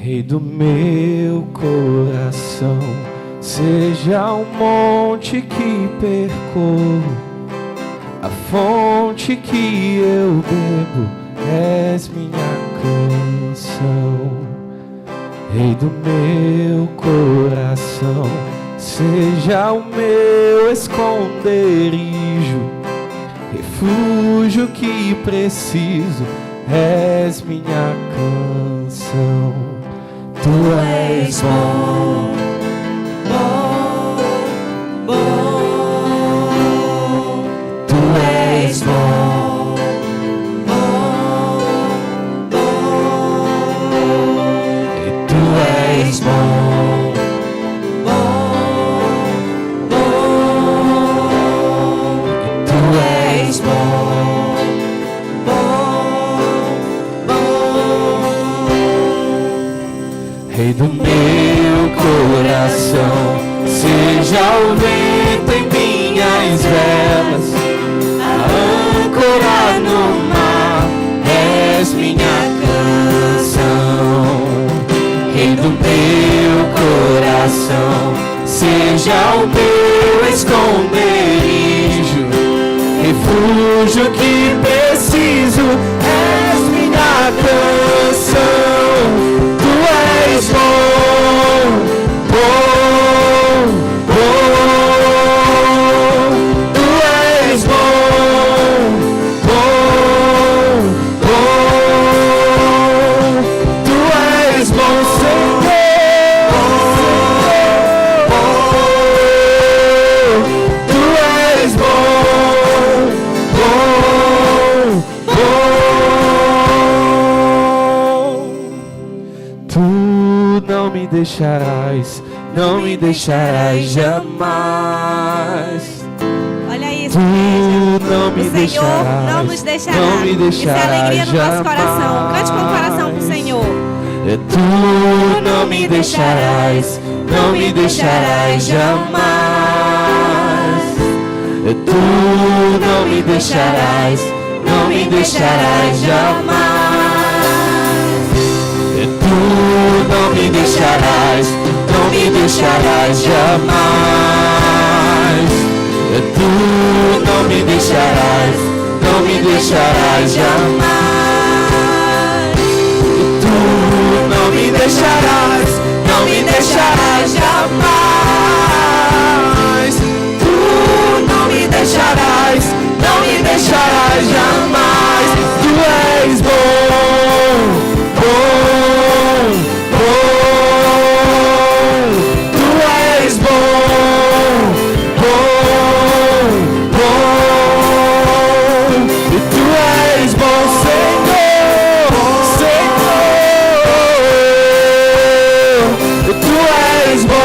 Rei do meu coração, seja o monte que percorro, a fonte que eu bebo, és minha canção. Rei do meu coração, seja o meu esconderijo, refúgio que preciso, és minha canção. Tu és bom, bom, bom. Tu és bom, bom, bom. E tu és bom, bom, bom. E tu és bom, bom, bom. Rei do meu coração, seja o vento em minhas velas, a âncora no mar, és minha canção. Rei do meu coração, seja o meu esconderijo, refúgio que preciso, és minha canção. Tu és bom, bom, bom. Tu és bom, bom, bom. Tu és bom, Senhor, bom. Tu és bom, bom, bom. Tu não me deixarás, não me deixarás jamais. Olha isso, Tu igreja. não me O Senhor deixarás, não nos deixará. não me Isso é deixarás alegria no nosso coração. jamais. Cante com o coração pro Senhor. Tu não me deixarás, não me deixarás jamais. Tu não me deixarás, não me deixarás jamais. Tu não me deixarás, não me deixarás jamais. Tu não me deixarás, não me deixarás jamais. Tu não me deixarás, não me deixarás jamais. Tu não me deixarás, não me deixarás jamais. Tu és bom, bom, bom. Tu és bom, bom, bom. E tu és bom, Senhor, Senhor. E tu és bom,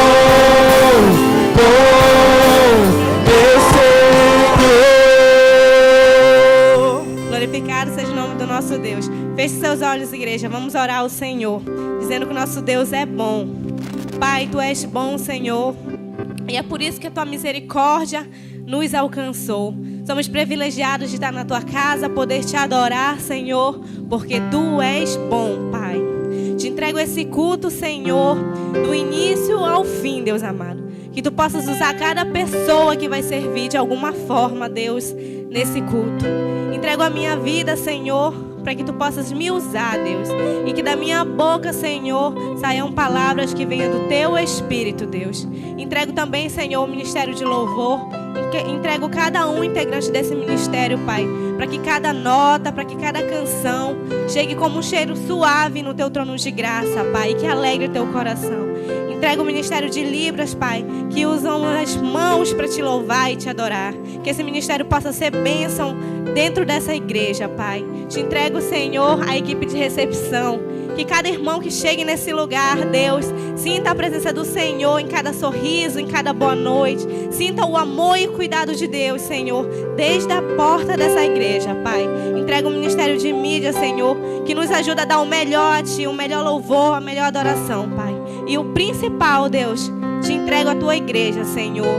bom, meu Senhor. Glorificado seja o nome do nosso Deus. Feche seus olhos, igreja. Vamos orar ao Senhor, dizendo que o nosso Deus é bom. Pai, Tu és bom, Senhor. E é por isso que a Tua misericórdia nos alcançou. Somos privilegiados de estar na Tua casa, poder Te adorar, Senhor, porque Tu és bom, Pai. Te entrego esse culto, Senhor, do início ao fim, Deus amado. Que Tu possas usar cada pessoa que vai servir de alguma forma, Deus, nesse culto. Entrego a minha vida, Senhor, para que Tu possas me usar, Deus. E que da minha boca, Senhor, saiam palavras que venham do Teu Espírito, Deus. Entrego também, Senhor, o ministério de louvor. Entrego cada um integrante desse ministério, Pai, para que cada nota, para que cada canção chegue como um cheiro suave no Teu trono de graça, Pai, e que alegre o Teu coração. Entrego o ministério de Libras, Pai, que usam as mãos para Te louvar e Te adorar. Que esse ministério possa ser bênção dentro dessa igreja, Pai. Te entrego, Senhor, a equipe de recepção. Que cada irmão que chegue nesse lugar, Deus, sinta a presença do Senhor em cada sorriso, em cada boa noite. Sinta o amor e o cuidado de Deus, Senhor, desde a porta dessa igreja, Pai. Entrega o ministério de mídia, Senhor, que nos ajuda a dar o melhor a Ti, o melhor louvor, a melhor adoração, Pai. E o principal, Deus, te entrego a Tua igreja, Senhor,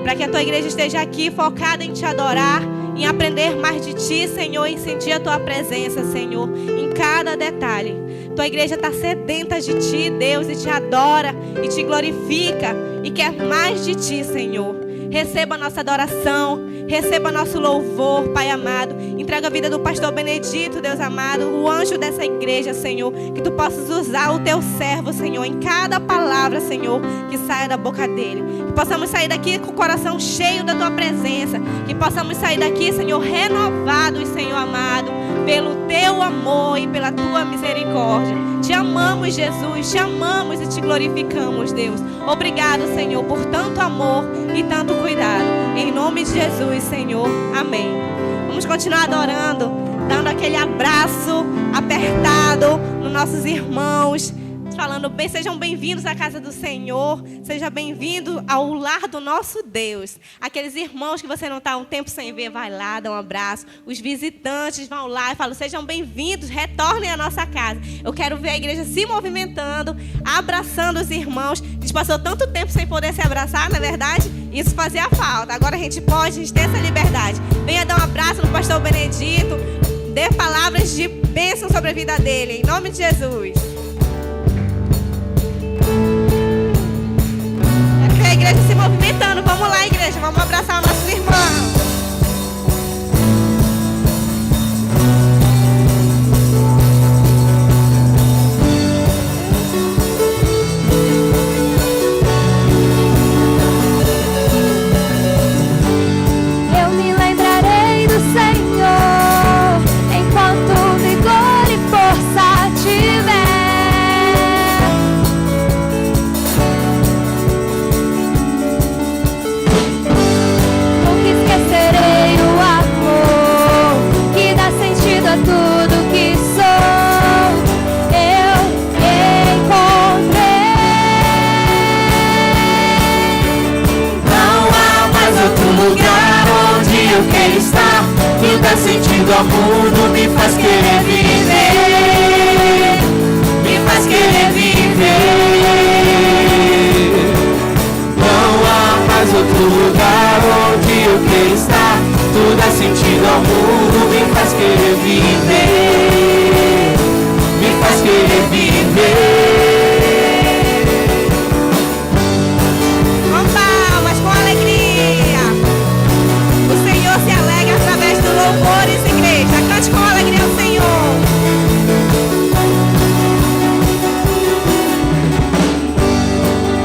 para que a Tua igreja esteja aqui focada em Te adorar, em aprender mais de Ti, Senhor, em sentir a Tua presença, Senhor, em cada detalhe. Tua igreja está sedenta de Ti, Deus, e te adora, e te glorifica, e quer mais de Ti, Senhor. Receba a nossa adoração, receba nosso louvor, Pai amado. Entrega a vida do pastor Benedito, Deus amado, o anjo dessa igreja, Senhor. Que Tu possas usar o Teu servo, Senhor, em cada palavra, Senhor, que saia da boca dele. Que possamos sair daqui com o coração cheio da Tua presença. Que possamos sair daqui, Senhor, renovados, Senhor amado, pelo Teu amor e pela Tua misericórdia. Te amamos, Jesus, te amamos e te glorificamos, Deus. Obrigado, Senhor, por tanto amor e tanto cuidado. Em nome de Jesus, Senhor. Amém. Vamos continuar adorando, dando aquele abraço apertado nos nossos irmãos, falando bem, sejam bem-vindos à casa do Senhor, seja bem-vindo ao lar do nosso Deus. Aqueles irmãos que você não está um tempo sem ver, vai lá, dá um abraço. Os visitantes vão lá e falam, sejam bem-vindos, retornem à nossa casa. Eu quero ver a igreja se movimentando, abraçando os irmãos. A gente passou tanto tempo sem poder se abraçar, na verdade, isso fazia falta. Agora a gente tem essa liberdade. Venha dar um abraço no pastor Benedito, dê palavras de bênção sobre a vida dele, em nome de Jesus. A igreja se movimentando, vamos lá, igreja, vamos abraçar os nossos irmãos. Eu me lembrarei do Senhor enquanto vigor e força tiver. Tudo que sou, eu encontrei. Não há mais outro lugar onde eu quero estar. Me dá sentido ao mundo, me faz querer viver, me faz querer viver. Não há mais outro lugar onde eu quero estar. Tudo dá sentido ao mundo, me faz querer viver, me faz querer viver. Com palmas, com alegria. O Senhor se alegra através do louvores, igreja. Cante com alegria ao Senhor.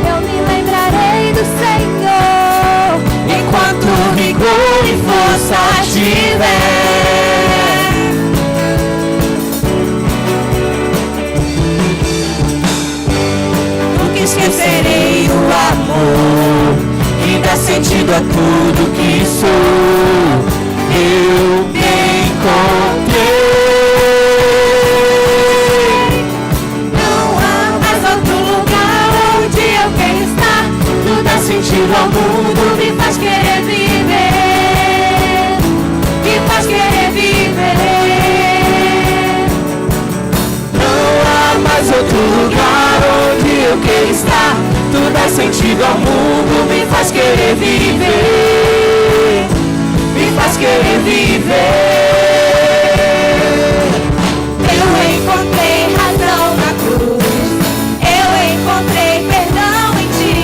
Eu me lembrarei do Senhor enquanto vigor e força tiver. Nunca esquecerei o amor que dá sentido a tudo que sou. Eu me encontrei. Não há mais outro lugar onde eu quero estar. Tudo dá sentido ao mundo, me faz querer viver, me faz querer viver. Não há mais outro lugar onde eu quero estar. Tudo dá sentido ao mundo, me faz querer viver, me faz querer viver. eu encontrei razão na cruz. Eu encontrei perdão em Ti.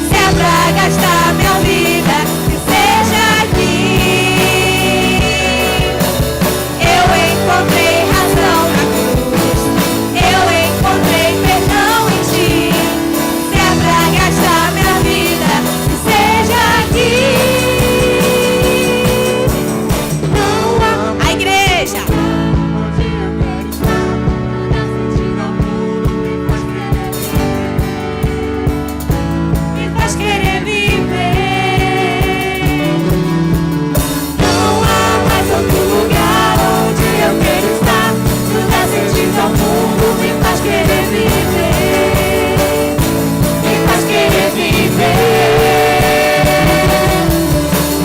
Se é pra gastar minha vida, que seja aqui. Eu encontrei razão na cruz. Eu encontrei perdão em Ti. Se é pra gastar minha vida, que seja aqui. Não há A igreja. me faz querer viver. Não há mais outro lugar onde eu quero estar. Tudo dá sentido ao mundo, me faz querer viver, Me faz querer viver.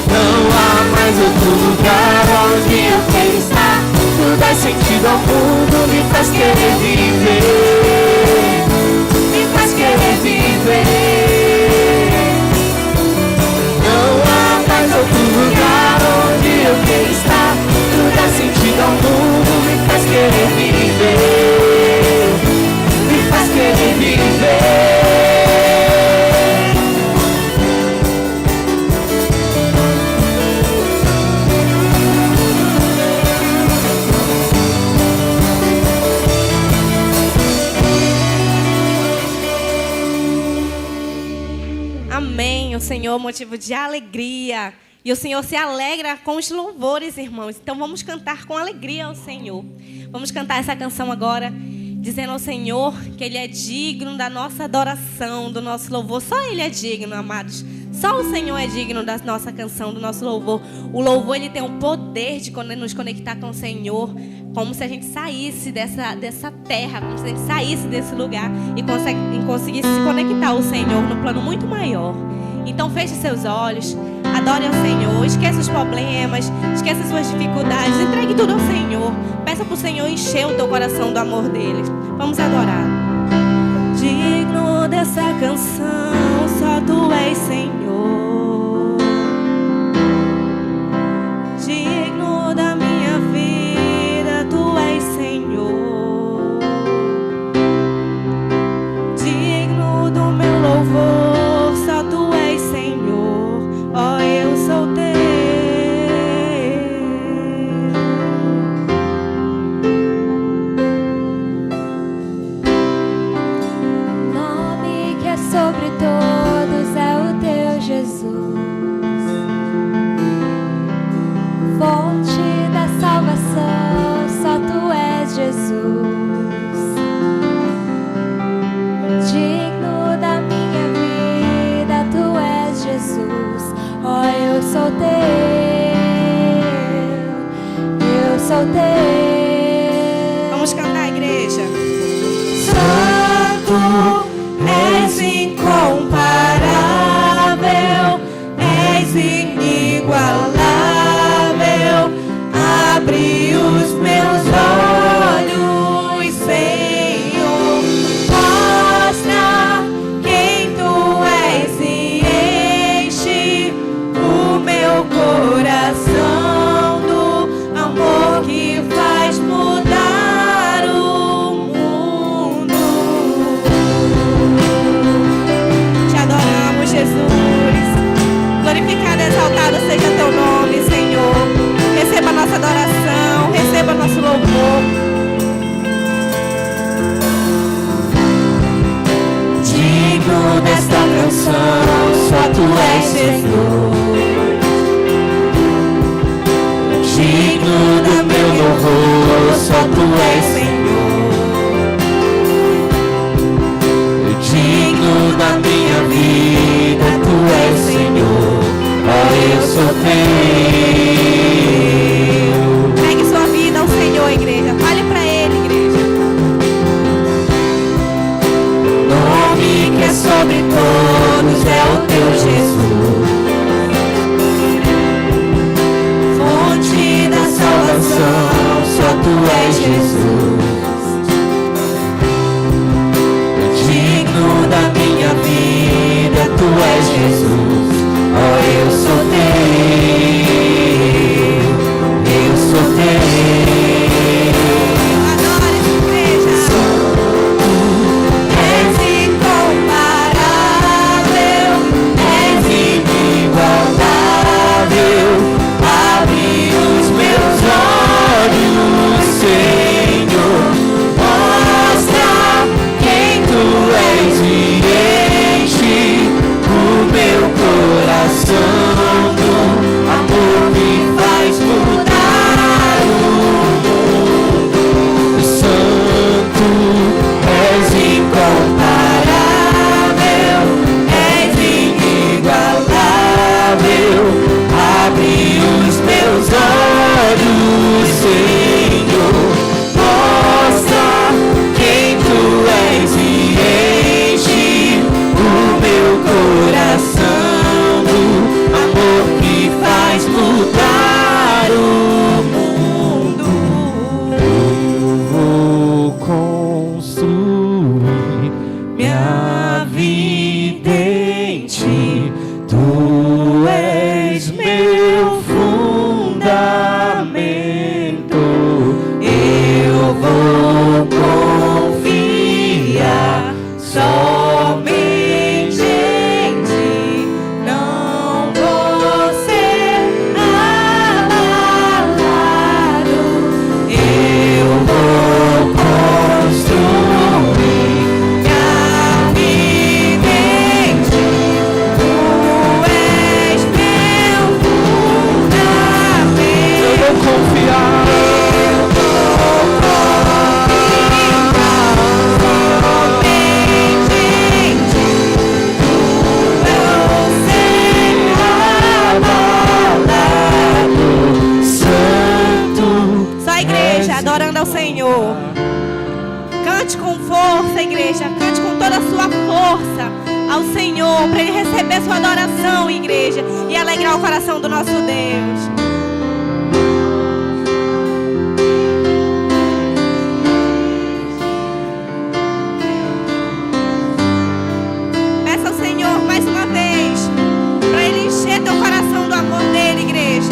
Não há mais outro lugar onde eu quero estar. Tudo dá sentido ao mundo, me faz querer viver, me faz querer viver. Não há mais outro lugar onde eu quero estar. Tudo dá sentido ao mundo, me faz querer viver, Senhor motivo de alegria. E o Senhor se alegra com os louvores, irmãos. Então vamos cantar com alegria ao Senhor. Vamos cantar essa canção agora, dizendo ao Senhor que Ele é digno da nossa adoração, do nosso louvor. Só Ele é digno, amados. Só o Senhor é digno da nossa canção, do nosso louvor. O louvor, ele tem o poder de nos conectar com o Senhor, como se a gente saísse dessa terra, como se a gente saísse desse lugar e conseguisse se conectar ao Senhor no plano muito maior. Então feche seus olhos, adore ao Senhor, esqueça os problemas, esqueça as suas dificuldades, entregue tudo ao Senhor. Peça para o Senhor encher o teu coração do amor dele. Vamos adorar. Digno dessa canção, só tu és Senhor. Digno da minha vida, tu és Senhor. Digno do meu louvor, só tu és Senhor. Ó, eu sou teu. Nome que é sobre todos é o teu Jesus. Fonte da salvação, só tu és Jesus. Digno da minha vida, tu és Jesus. Ó, eu sou teu, eu sou teu. Vamos cantar, igreja. Santo, és incomparável, és inigualável. Abre os meus olhos, Senhor, mostra quem tu és e enche o meu coração do amor que faz mudar o mundo. Te adoramos, Jesus. Glorificado e exaltado seja teu nome, Senhor. Receba a nossa adoração, receba nosso louvor. Digno desta canção, só tu és Senhor. Digno do meu louvor, só tu és Senhor. Digno da minha vida, tu és Senhor. Ó, eu sou teu. Pegue sua vida ao Senhor, igreja. Fale pra Ele, igreja. Nome que é sobre todos é o teu Jesus. Fonte da salvação, só tu és Jesus. Digno da minha vida, tu és Jesus. Oh, eu sou teu, eu sou teu. Adore essa igreja. És incomparável, és inigualável. Abre os meus olhos, Senhor. ao Senhor. Cante com força, igreja. Cante com toda a sua força ao Senhor, para Ele receber sua adoração, igreja, e alegrar o coração do nosso Deus. Peça ao Senhor mais uma vez, para Ele encher teu coração do amor dEle, igreja.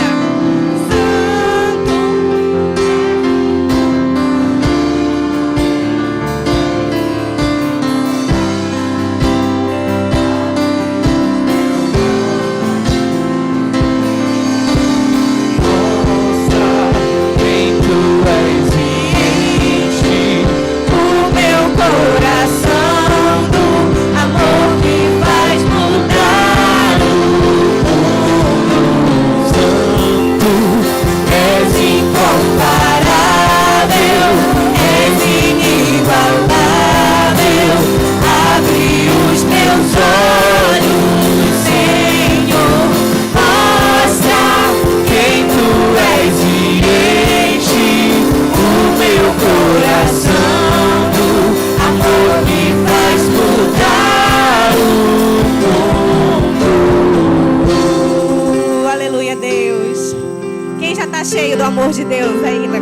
Cheio do amor de Deus ainda.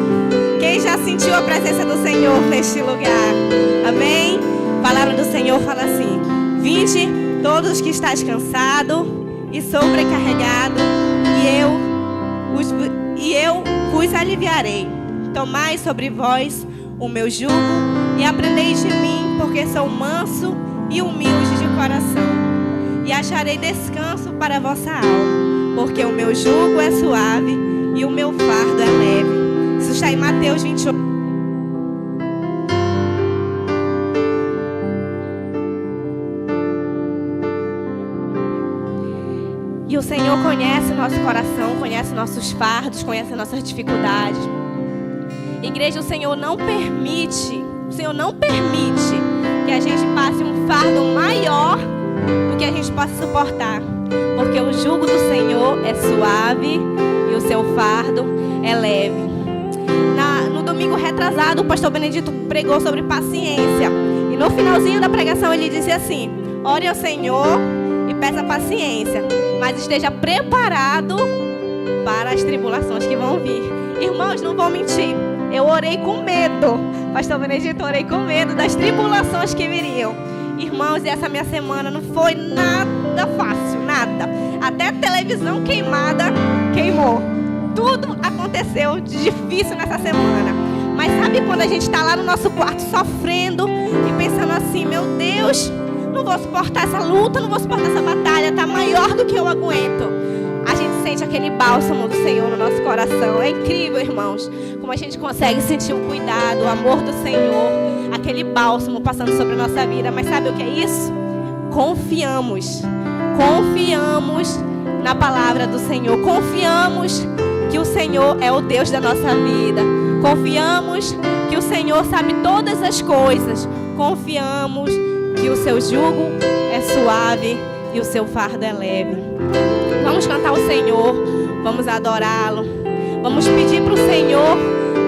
Quem já sentiu a presença do Senhor neste lugar? Amém? A palavra do Senhor fala assim: vinde todos que estáis cansados e sobrecarregados, e eu vos aliviarei. Tomai sobre vós o meu jugo e aprendeis de mim, porque sou manso e humilde de coração, e acharei descanso para a vossa alma, porque o meu jugo é suave e o meu fardo é leve. Isso está em Mateus 28. E o Senhor conhece o nosso coração, conhece nossos fardos, conhece as nossas dificuldades. Igreja, o Senhor não permite que a gente passe um fardo maior do que a gente possa suportar. Porque o jugo do Senhor é suave e o seu fardo é leve. No domingo retrasado, o pastor Benedito pregou sobre paciência. E no finalzinho da pregação ele disse assim: ore ao Senhor e peça paciência, mas esteja preparado para as tribulações que vão vir. Irmãos, não vou mentir, eu orei com medo. Pastor Benedito, orei com medo das tribulações que viriam. Irmãos, e essa minha semana não foi nada fácil, nada. Até a televisão queimada queimou. Tudo aconteceu de difícil nessa semana. Mas sabe quando a gente está lá no nosso quarto sofrendo e pensando assim: meu Deus, não vou suportar essa luta, não vou suportar essa batalha, está maior do que eu aguento. A gente sente aquele bálsamo do Senhor no nosso coração. É incrível, irmãos, como a gente consegue sentir o cuidado, o amor do Senhor, aquele bálsamo passando sobre a nossa vida. Mas sabe o que é isso? Confiamos na palavra do Senhor. Confiamos que o Senhor é o Deus da nossa vida. Confiamos que o Senhor sabe todas as coisas. Confiamos que o seu jugo é suave e o seu fardo é leve. Vamos cantar o Senhor, vamos adorá-lo. Vamos pedir para o Senhor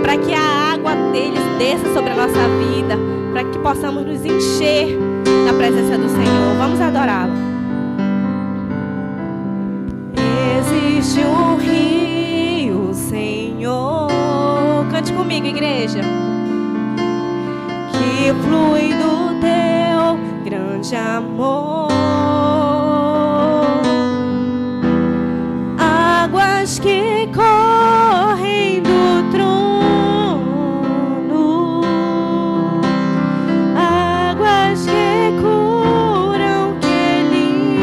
para que a água dele desça sobre a nossa vida, para que possamos nos encher na presença do Senhor. Vamos adorá-lo. Existe um rio, Senhor. Cante comigo, igreja. Que flui do teu grande amor. Águas que correm do trono. Águas que curam, que limpam.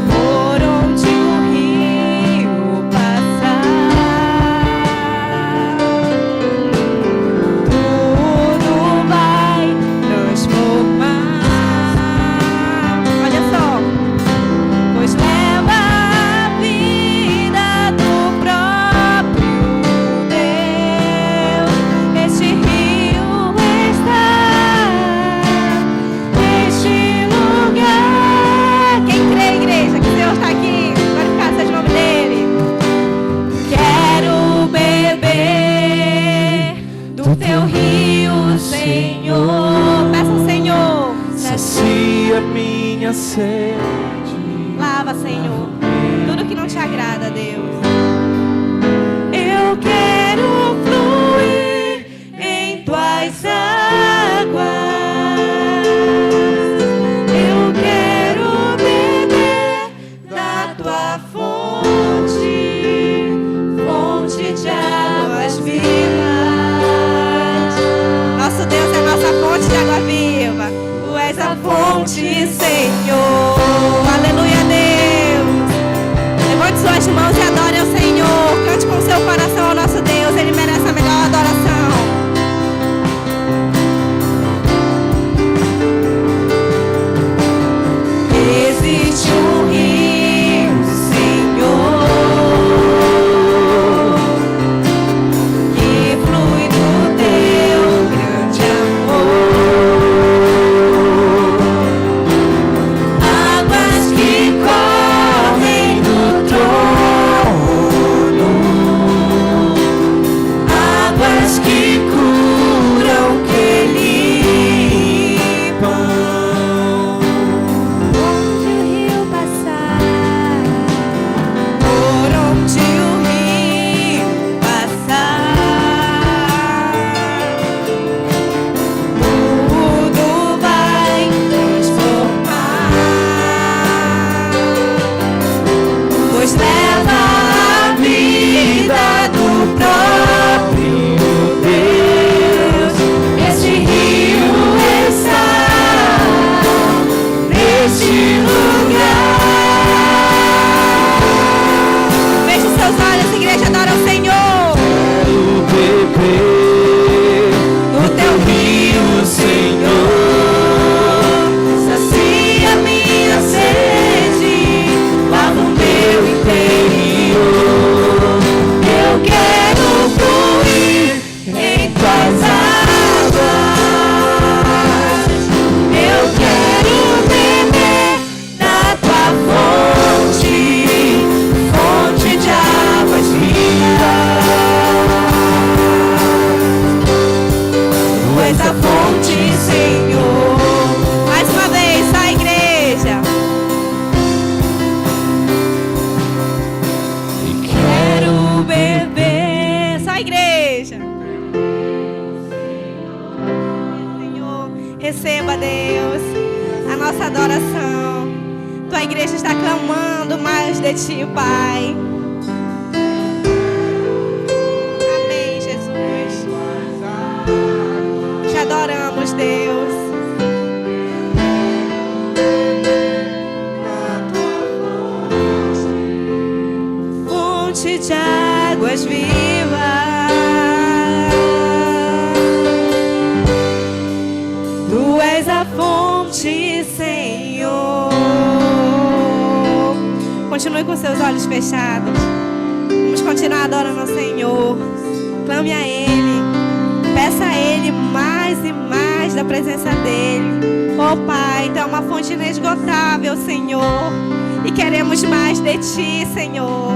Por onde o rio passar, sede. Lava, Senhor, tudo que não te agrada, Deus. Eu quero fluir em tuas águas. Eu quero beber da tua fonte, fonte de águas vivas. Nosso Deus é a nossa fonte de água viva. Tu és a fonte, Senhor. Aleluia, Deus. Levante suas mãos e adore ao Senhor. Cante com seu coração ao nosso Deus. Ele merece a melhor adoração. Existe um rio, Senhor, que flui do teu grande amor. Águas que correm do trono, águas que curam, que limpam. Onde o rio passar, por onde o rio passar, tudo vai transformar, pois leva a vida do próprio Deus. Este rio está neste lugar. Feche seus olhos, igreja, adora ao Senhor. Quero beber do teu rio, Senhor. Sacia minha sede, lava o meu interior. Eu quero fluir em tuas águas. Eu quero beber da tua fonte, fonte de águas vivas. Tu és a fonte, Senhor. Mais uma vez, só a igreja. E quero Beber, só a igreja. Senhor, receba, Deus, a nossa adoração. Tua igreja está clamando mais de ti, Pai. Amém, Jesus. Te adoramos, Deus. Fonte de águas vivas. Tu és a fonte, Senhor. Continue com seus olhos fechados. Vamos continuar adorando ao Senhor. Clame a Ele. Peça a Ele mais e mais da presença dEle. Oh Pai, Tu é uma fonte inesgotável, Senhor. E queremos mais de Ti, Senhor.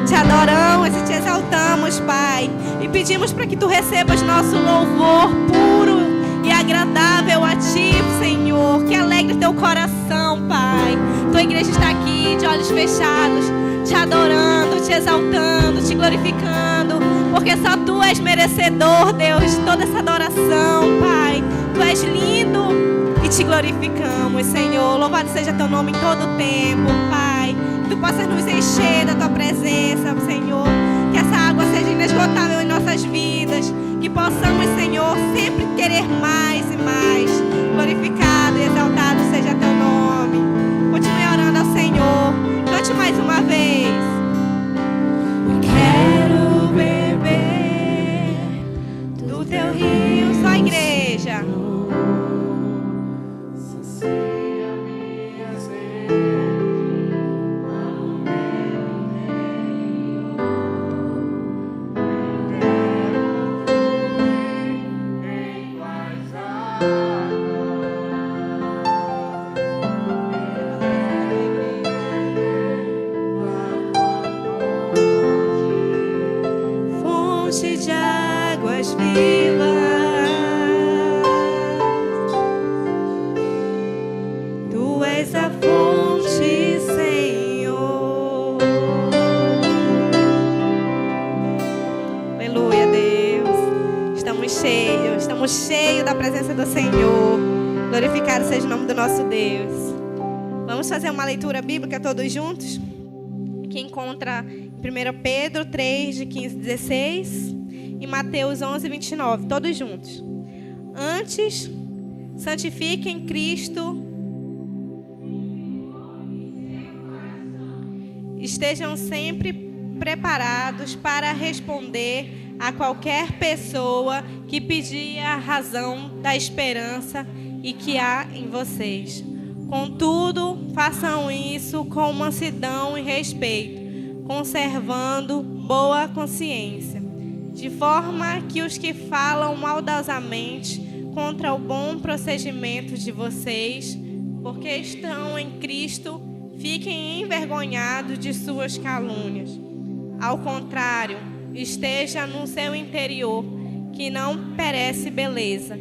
Te adoramos e Te exaltamos, Pai. E pedimos para que Tu recebas nosso louvor puro e agradável a Ti, Senhor. Que alegre Teu coração, Pai. Tua igreja está aqui de olhos fechados, Te adorando, Te exaltando, Te glorificando. Porque só Tu és merecedor, Deus, de toda essa adoração, Pai. Tu és lindo e Te glorificamos, Senhor. Louvado seja Teu nome em todo o tempo, Pai. Que Tu possas nos encher da Tua presença, Senhor. Que essa água seja inesgotável em nossas vidas. Que possamos, Senhor, sempre querer mais e mais. Glorificado e exaltado seja Teu nome. Continue orando ao Senhor. Cante mais uma vez. Quero beber do teu rio, Só a igreja. sacia minha sede. Quero fluir em tuas águas. cheios da presença do Senhor. Glorificado seja o nome do nosso Deus. Vamos fazer uma leitura bíblica todos juntos? Que encontra em 1 Pedro 3, de 15 a 16 e Mateus 11, 29. Todos juntos. Antes, santifiquem Cristo. Estejam sempre preparados para responder a qualquer pessoa que pedir a razão da esperança e que há em vocês. Contudo, façam isso com mansidão e respeito, conservando boa consciência, de forma que os que falam maldosamente contra o bom procedimento de vocês, porque estão em Cristo, fiquem envergonhados de suas calúnias. Ao contrário, esteja no seu interior, que não perece beleza,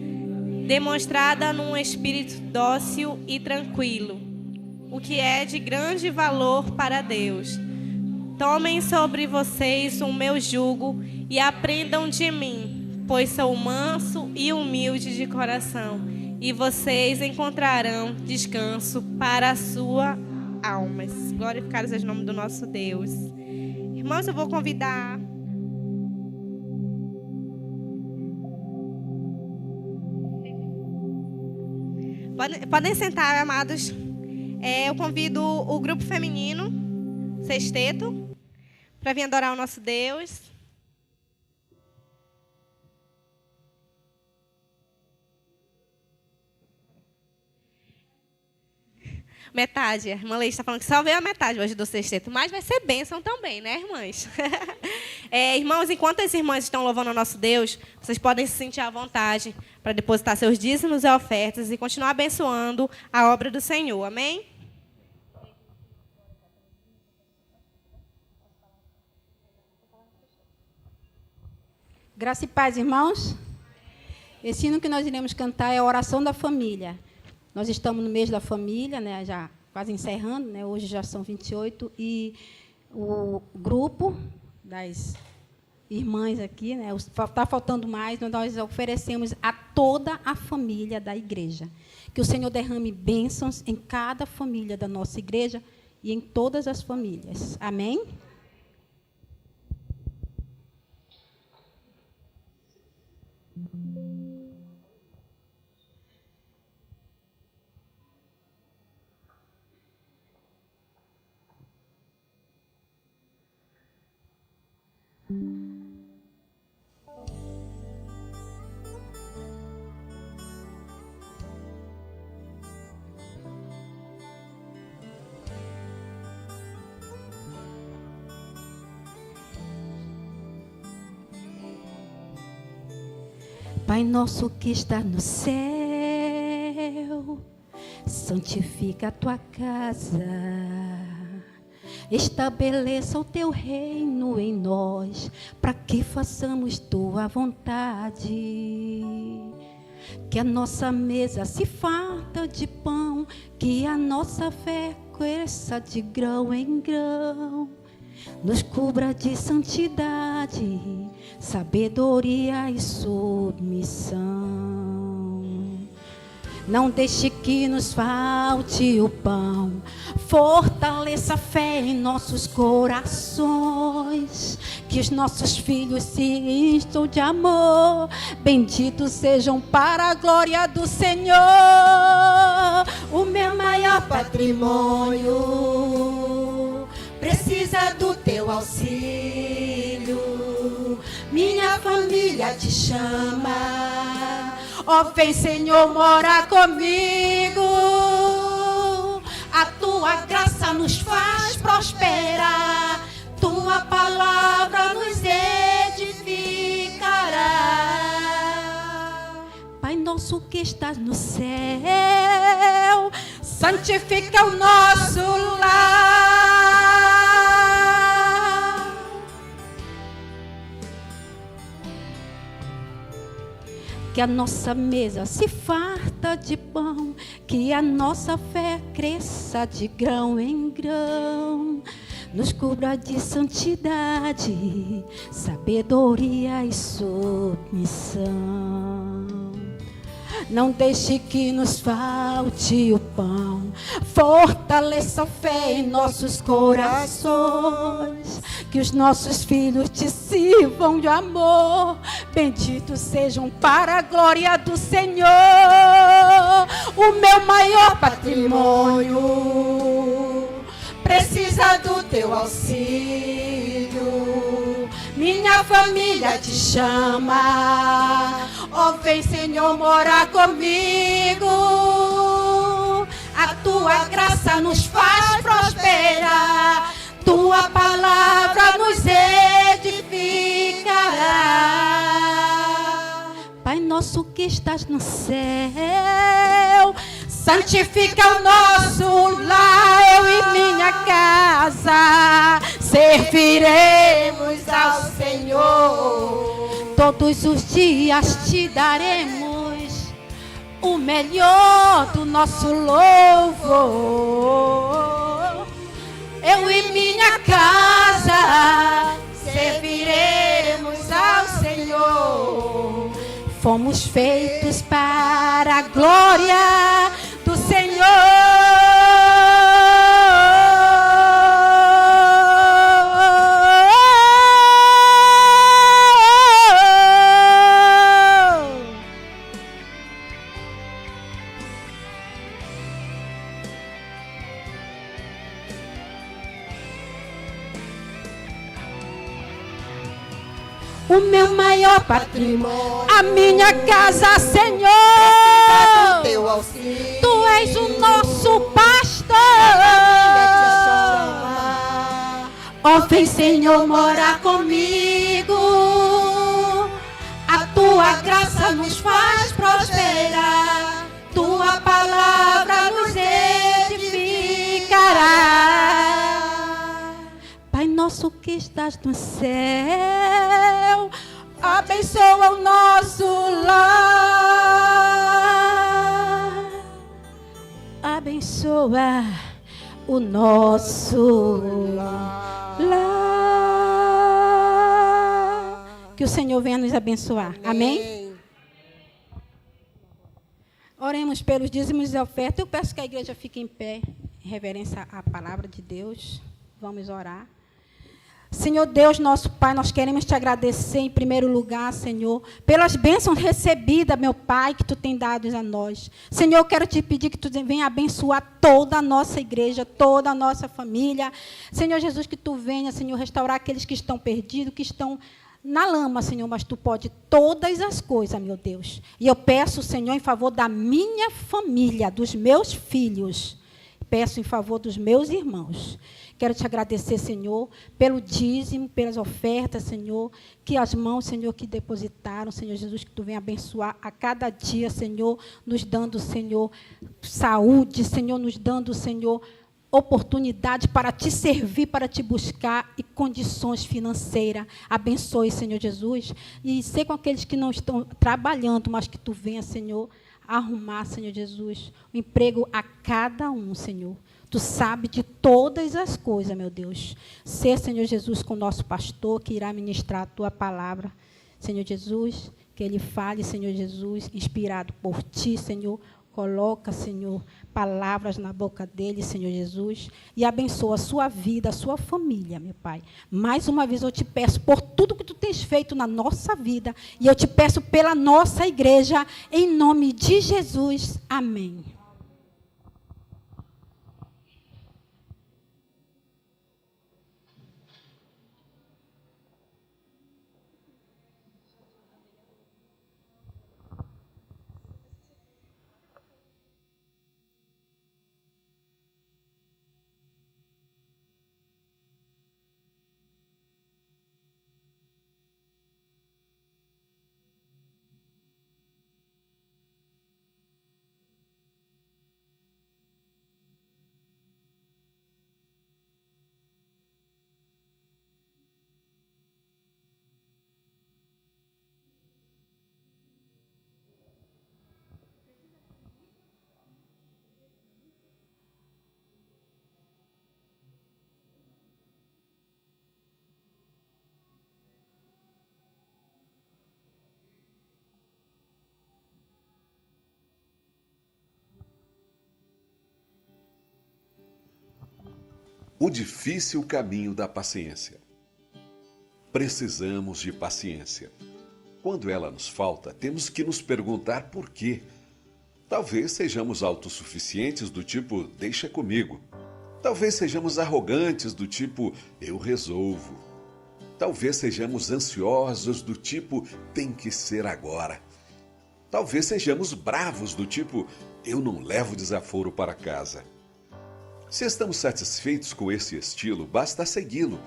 demonstrada num espírito dócil e tranquilo, o que é de grande valor para Deus. Tomem sobre vocês o meu jugo e aprendam de mim, pois sou manso e humilde de coração, e vocês encontrarão descanso para a sua alma. Glorificado seja o nome do nosso Deus. Irmãos, eu vou convidar podem sentar, amados. Eu convido o grupo feminino, sexteto, para vir adorar o nosso Deus. Metade. A irmã Leite está falando que só veio a metade hoje do sexteto, mas vai ser bênção também, né, irmãs? Irmãos, enquanto as irmãs estão louvando o nosso Deus, vocês podem se sentir à vontade para depositar seus dízimos e ofertas e continuar abençoando a obra do Senhor. Amém? Graça e paz, irmãos. Esse hino que nós iremos cantar é a oração da família. Nós estamos no mês da família, né, já quase encerrando, né, hoje já são 28, e o grupo das irmãs aqui, né, está faltando mais, nós oferecemos a toda a família da igreja. Que o Senhor derrame bênçãos em cada família da nossa igreja e em todas as famílias. Amém? Pai nosso que está no céu, santifica a tua casa, estabeleça o teu reino em nós, para que façamos tua vontade. Que a nossa mesa se farta de pão, que a nossa fé cresça de grão em grão. Nos cubra de santidade, sabedoria e submissão. Não deixe que nos falte o pão, fortaleça a fé em nossos corações. Que os nossos filhos se instam de amor, benditos sejam para a glória do Senhor. O meu maior patrimônio precisa do teu auxílio, minha família te chama, ó vem Senhor morar comigo, a tua graça nos faz prosperar, tua palavra nos edificará. Pai nosso que estás no céu, santifica o nosso lar. Que a nossa mesa se farta de pão, que a nossa fé cresça de grão em grão. Nos cubra de santidade, sabedoria e submissão. Não deixe que nos falte o pão. Fortaleça a fé em nossos corações. Que os nossos filhos te sirvam de amor. Benditos sejam para a glória do Senhor. O meu maior patrimônio precisa do teu auxílio. Minha família te chama. Ó, vem, Senhor, morar comigo. A tua graça nos faz prosperar. Tua palavra nos edificará. Pai nosso que estás no céu, santifica o nosso lar. Eu e minha casa serviremos ao Senhor. Todos os dias te daremos o melhor do nosso louvor. Eu e minha casa serviremos ao Senhor. Fomos feitos para a glória do Senhor. O meu maior patrimônio, a minha casa, Senhor. Teu auxílio. Tu és o nosso pastor. Ó, vem, Senhor, morar comigo. A tua graça nos faz prosperar. Tua palavra nos edificará. Pai nosso que estás no céu, abençoa o nosso lar. Abençoa o nosso lar. Que o Senhor venha nos abençoar. Amém? Oremos pelos dízimos e ofertas. Eu peço que a igreja fique em pé, em reverência à palavra de Deus. Vamos orar. Senhor Deus, nosso Pai, nós queremos te agradecer em primeiro lugar, Senhor, pelas bênçãos recebidas, meu Pai, que tu tem dado a nós. Senhor, eu quero te pedir que tu venha abençoar toda a nossa igreja, toda a nossa família. Senhor Jesus, que tu venha, Senhor, restaurar aqueles que estão perdidos, que estão na lama, Senhor, mas tu pode todas as coisas, meu Deus. E eu peço, Senhor, em favor da minha família, dos meus filhos. Peço em favor dos meus irmãos. Quero te agradecer, Senhor, pelo dízimo, pelas ofertas, Senhor, que as mãos, Senhor, que depositaram, Senhor Jesus, que tu venha abençoar a cada dia, Senhor, nos dando, Senhor, saúde, Senhor, nos dando, Senhor, oportunidade para te servir, para te buscar e condições financeiras. Abençoe, Senhor Jesus, e sei com aqueles que não estão trabalhando, mas que tu venha, Senhor, arrumar, Senhor Jesus, o emprego a cada um, Senhor. Tu sabe de todas as coisas, meu Deus. Ser, Senhor Jesus, com o nosso pastor, que irá ministrar a tua palavra. Senhor Jesus, que ele fale, Senhor Jesus, inspirado por ti, Senhor. Coloca, Senhor, palavras na boca dele, Senhor Jesus, e abençoa a sua vida, a sua família, meu Pai. Mais uma vez eu te peço por tudo que tu tens feito na nossa vida, e eu te peço pela nossa igreja, em nome de Jesus. Amém. O difícil caminho da paciência. Precisamos de paciência. Quando ela nos falta, temos que nos perguntar por quê. Talvez sejamos autossuficientes do tipo, deixa comigo. Talvez sejamos arrogantes do tipo, eu resolvo. Talvez sejamos ansiosos do tipo, tem que ser agora. Talvez sejamos bravos do tipo, eu não levo desaforo para casa. Se estamos satisfeitos com esse estilo, basta segui-lo.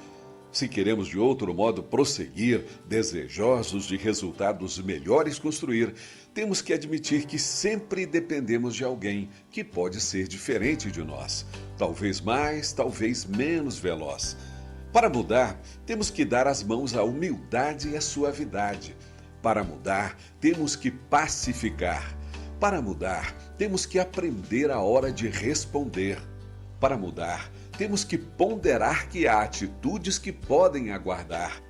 Se queremos de outro modo prosseguir, desejosos de resultados melhores construir, temos que admitir que sempre dependemos de alguém que pode ser diferente de nós, talvez mais, talvez menos veloz. Para mudar, temos que dar as mãos à humildade e à suavidade. Para mudar, temos que pacificar. Para mudar, temos que aprender a hora de responder. Para mudar, temos que ponderar que há atitudes que podem aguardar.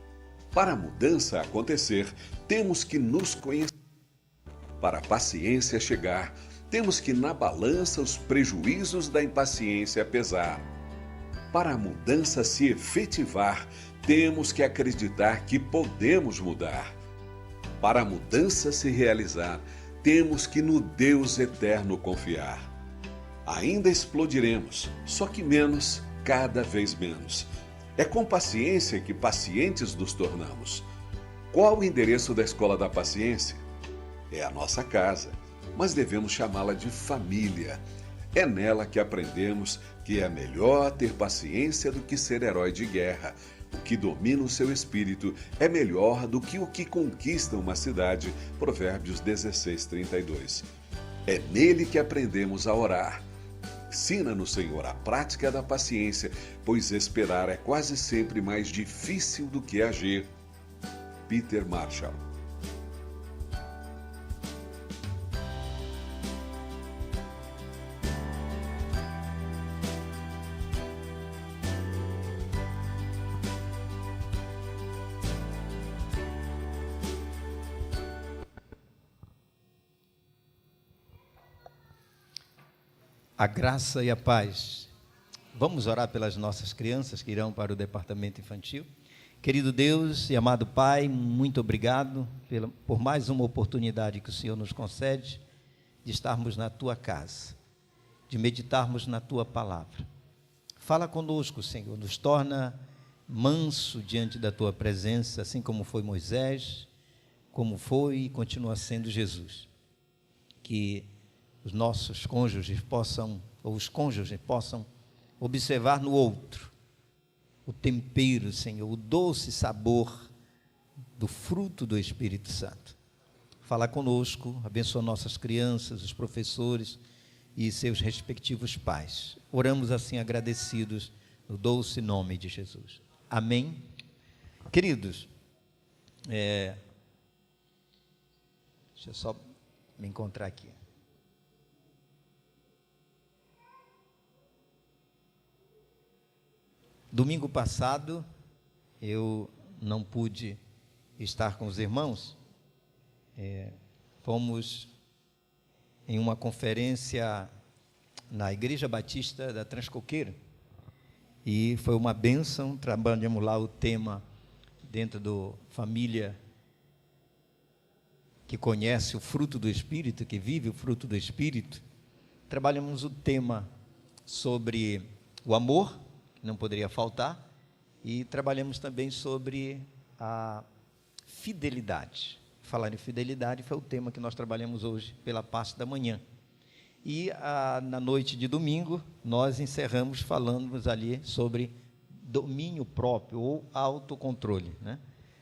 Para a mudança acontecer, temos que nos conhecer. Para a paciência chegar, temos que na balança os prejuízos da impaciência pesar. Para a mudança se efetivar, temos que acreditar que podemos mudar. Para a mudança se realizar, temos que no Deus eterno confiar. Ainda explodiremos, só que menos, cada vez menos. É com paciência que pacientes nos tornamos. Qual o endereço da Escola da Paciência? É a nossa casa, mas devemos chamá-la de família. É nela que aprendemos que é melhor ter paciência do que ser herói de guerra. O que domina o seu espírito é melhor do que o que conquista uma cidade. Provérbios 16:32. É nele que aprendemos a orar. Ensina-nos, Senhor, a prática da paciência, pois esperar é quase sempre mais difícil do que agir. Peter Marshall. A graça e a paz. Vamos orar pelas nossas crianças que irão para o departamento infantil. Querido Deus e amado Pai, muito obrigado por mais uma oportunidade que o Senhor nos concede de estarmos na Tua casa, de meditarmos na Tua palavra. Fala conosco, Senhor, nos torna manso diante da Tua presença, assim como foi Moisés, como foi e continua sendo Jesus. Que os nossos cônjuges possam observar no outro o tempero, Senhor, o doce sabor do fruto do Espírito Santo. Fala conosco, abençoa nossas crianças, os professores e seus respectivos pais. Oramos assim agradecidos no doce nome de Jesus. Amém. Queridos, deixa eu só me encontrar aqui. Domingo passado, eu não pude estar com os irmãos. Fomos em uma conferência na Igreja Batista da Transcoqueira. E foi uma bênção, trabalhamos lá o tema dentro do família que conhece o fruto do Espírito, que vive o fruto do Espírito. Trabalhamos o tema sobre o amor, não poderia faltar, e trabalhamos também sobre a fidelidade. Falar em fidelidade foi o tema que nós trabalhamos hoje pela parte da manhã. E na noite de domingo, nós encerramos falando ali sobre domínio próprio ou autocontrole, né?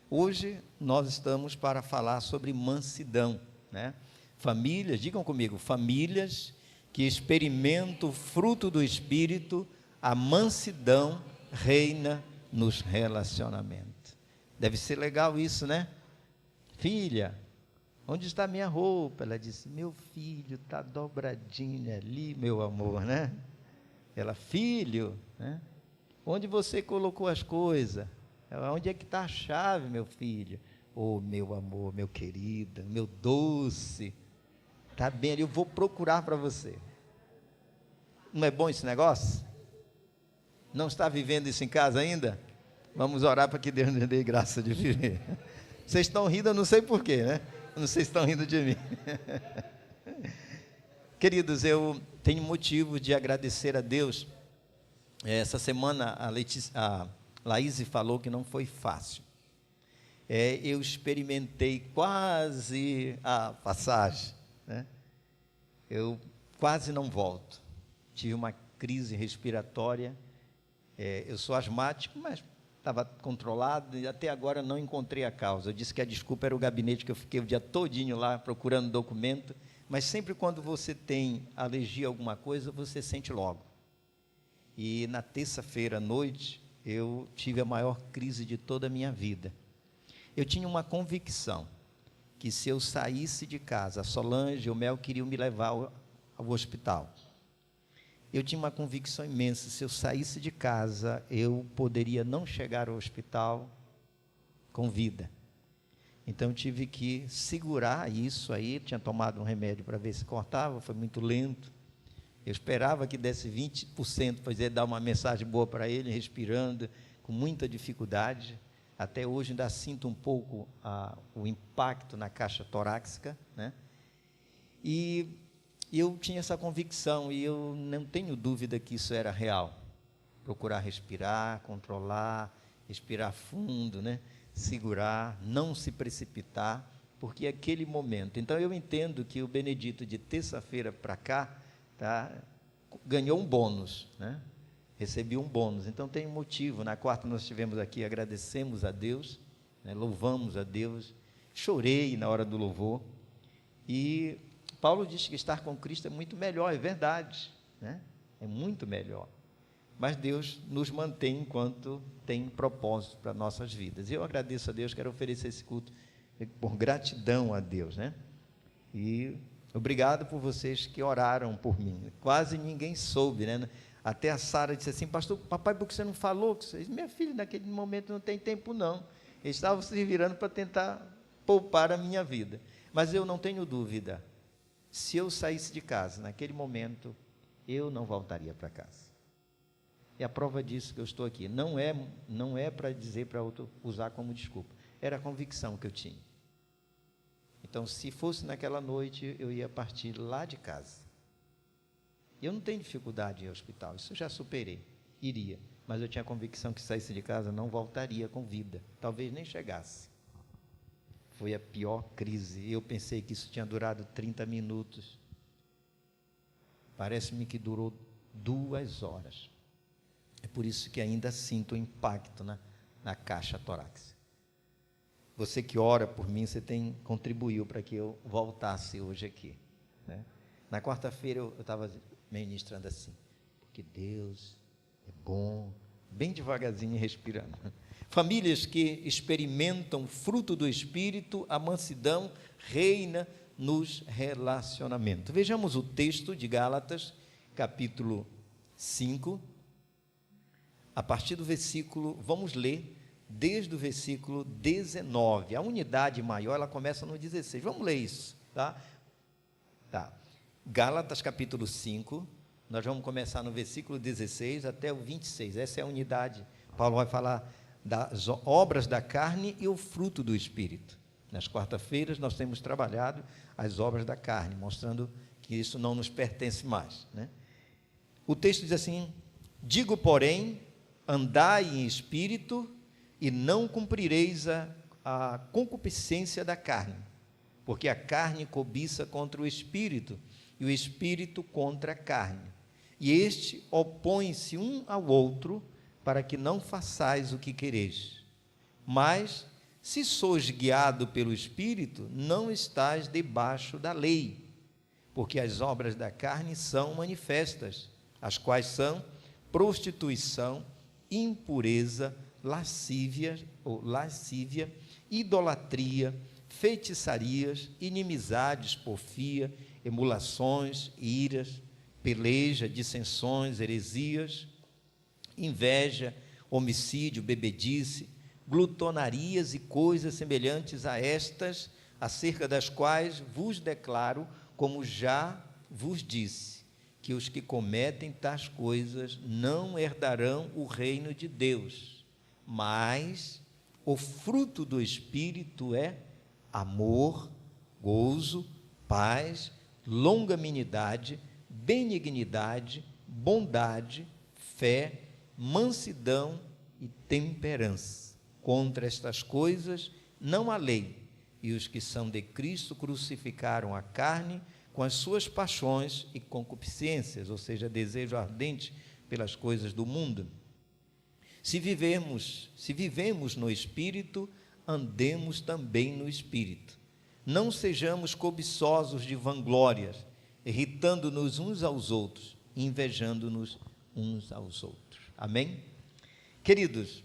Hoje nós estamos para falar sobre mansidão, né? Famílias, digam comigo, famílias que experimentam o fruto do Espírito, a mansidão reina nos relacionamentos. Deve ser legal isso, né? Filha, onde está minha roupa? Ela disse, meu filho, está dobradinha ali, meu amor, né? Ela, filho, né? Onde você colocou as coisas? Ela, onde é que está a chave, meu filho? Oh, meu amor, meu querido, meu doce. Está bem ali, eu vou procurar para você. Não é bom esse negócio? Não está vivendo isso em casa ainda? Vamos orar para que Deus nos dê graça de viver. Vocês estão rindo, eu não sei porquê, né? Eu não sei se estão rindo de mim. Queridos, eu tenho motivo de agradecer a Deus. Essa semana a Laís falou que não foi fácil. Eu experimentei quase a passagem, né? Eu quase não volto. Tive uma crise respiratória. Eu sou asmático, mas estava controlado e até agora não encontrei a causa. Eu disse que a desculpa era o gabinete, que eu fiquei o dia todinho lá procurando documento, mas sempre quando você tem alergia a alguma coisa, você sente logo. E na terça-feira à noite, eu tive a maior crise de toda a minha vida. Eu tinha uma convicção que se eu saísse de casa, a Solange e o Mel queriam me levar ao hospital. Eu tinha uma convicção imensa, se eu saísse de casa, eu poderia não chegar ao hospital com vida. Então, eu tive que segurar isso aí, tinha tomado um remédio para ver se cortava, foi muito lento. Eu esperava que desse 20%, para dar uma mensagem boa para ele, respirando, com muita dificuldade. Até hoje ainda sinto um pouco o impacto na caixa torácica, né? E eu tinha essa convicção, e eu não tenho dúvida que isso era real. Procurar respirar, controlar, respirar fundo, né? Segurar, não se precipitar, porque é aquele momento. Então, eu entendo que o Benedito, de terça-feira para cá, ganhou um bônus, né? Recebi um bônus. Então, tem um motivo. Na quarta nós estivemos aqui, agradecemos a Deus, né? Louvamos a Deus. Chorei na hora do louvor. E Paulo diz que estar com Cristo é muito melhor, é verdade, né? É muito melhor. Mas Deus nos mantém enquanto tem propósito para nossas vidas. E eu agradeço a Deus, quero oferecer esse culto por gratidão a Deus, né? E obrigado por vocês que oraram por mim. Quase ninguém soube, né? Até a Sara disse assim: pastor, papai, por que você não falou? Minha filha, naquele momento não tem tempo não. Eles estavam se virando para tentar poupar a minha vida. Mas eu não tenho dúvida, se eu saísse de casa naquele momento, eu não voltaria para casa. É a prova disso que eu estou aqui. Não é para dizer para outro usar como desculpa. Era a convicção que eu tinha. Então, se fosse naquela noite, eu ia partir lá de casa. Eu não tenho dificuldade em ir ao hospital, isso eu já superei. Iria, mas eu tinha a convicção que saísse de casa, não voltaria com vida. Talvez nem chegasse. Foi a pior crise. Eu pensei que isso tinha durado 30 minutos. Parece-me que durou 2 horas. É por isso que ainda sinto o impacto na caixa torácica. Você que ora por mim, você contribuiu para que eu voltasse hoje aqui, né? Na quarta-feira eu estava ministrando assim, porque Deus é bom, bem devagarzinho respirando. Famílias que experimentam o fruto do Espírito, a mansidão reina nos relacionamentos. Vejamos o texto de Gálatas, capítulo 5, a partir do versículo, vamos ler desde o versículo 19. A unidade maior, ela começa no 16. Vamos ler isso, tá? Gálatas, capítulo 5, nós vamos começar no versículo 16 até o 26. Essa é a unidade. Paulo vai falar das obras da carne e o fruto do Espírito. Nas quarta-feiras nós temos trabalhado as obras da carne, mostrando que isso não nos pertence mais, né? O texto diz assim: digo, porém, andai em espírito e não cumprireis a concupiscência da carne, porque a carne cobiça contra o espírito e o espírito contra a carne, e este opõe-se um ao outro, para que não façais o que quereis. Mas, se sois guiado pelo Espírito, não estais debaixo da lei, porque as obras da carne são manifestas, as quais são prostituição, impureza, lascívia, idolatria, feitiçarias, inimizades, porfia, emulações, iras, peleja, dissensões, heresias, inveja, homicídio, bebedice, glutonarias e coisas semelhantes a estas, acerca das quais vos declaro, como já vos disse, que que os que cometem tais coisas não herdarão o reino de Deus. Mas o fruto do Espírito é amor, gozo, paz, longanimidade, benignidade, bondade, fé, mansidão e temperança. Contra estas coisas não há lei, e os que são de Cristo crucificaram a carne com as suas paixões e concupiscências, ou seja, desejo ardente pelas coisas do mundo. Se vivemos no Espírito, andemos também no Espírito. Não sejamos cobiçosos de vanglórias, irritando-nos uns aos outros, invejando-nos uns aos outros. Amém? Queridos,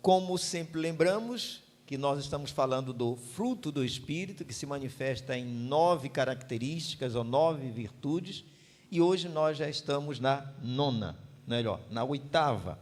como sempre lembramos que nós estamos falando do fruto do Espírito, que se manifesta em 9 características ou 9 virtudes, e hoje nós já estamos na 9ª, na 8ª.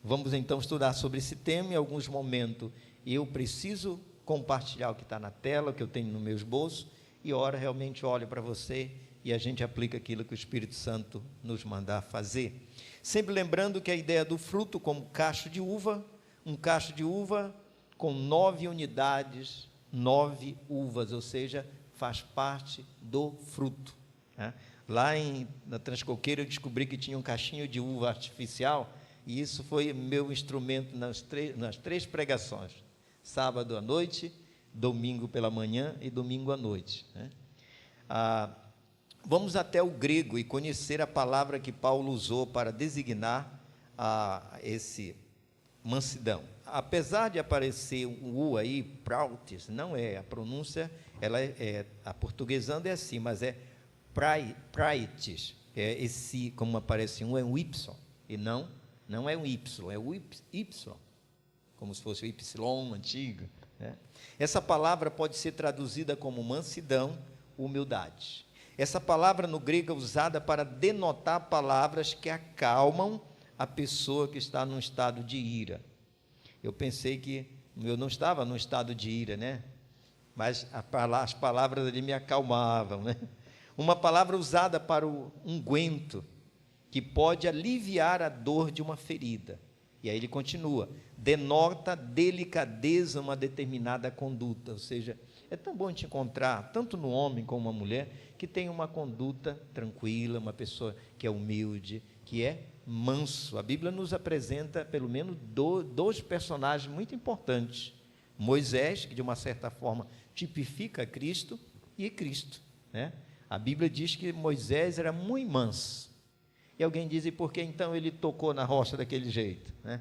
Vamos então estudar sobre esse tema. Em alguns momentos eu preciso compartilhar o que está na tela, o que eu tenho no meu esboço, e ora realmente olho para você e a gente aplica aquilo que o Espírito Santo nos mandar fazer. Sempre lembrando que a ideia do fruto como cacho de uva, um cacho de uva com 9 unidades, 9 uvas, ou seja, faz parte do fruto, né? Lá na Transcoqueira eu descobri que tinha um cachinho de uva artificial, e isso foi meu instrumento nas 3 pregações, sábado à noite, domingo pela manhã e domingo à noite, né? Vamos até o grego e conhecer a palavra que Paulo usou para designar esse mansidão. Apesar de aparecer um U aí, prautis, não é a pronúncia, ela aportuguesando é assim, mas é praitis, esse, como aparece um, é um Y, e não é um Y, é o Y, como se fosse o Y antigo, né? Essa palavra pode ser traduzida como mansidão, humildade. Essa palavra no grego é usada para denotar palavras que acalmam a pessoa que está num estado de ira. Eu pensei que eu não estava num estado de ira, né? Mas as palavras ali me acalmavam, né? Uma palavra usada para o unguento, que pode aliviar a dor de uma ferida. E aí ele continua, denota delicadeza uma determinada conduta, ou seja, é tão bom te encontrar, tanto no homem como na mulher, que tem uma conduta tranquila, uma pessoa que é humilde, que é manso. A Bíblia nos apresenta pelo menos 2 personagens muito importantes, Moisés, que de uma certa forma tipifica Cristo, e Cristo, né? A Bíblia diz que Moisés era muito manso, e alguém diz, e por que então ele tocou na rocha daquele jeito, né?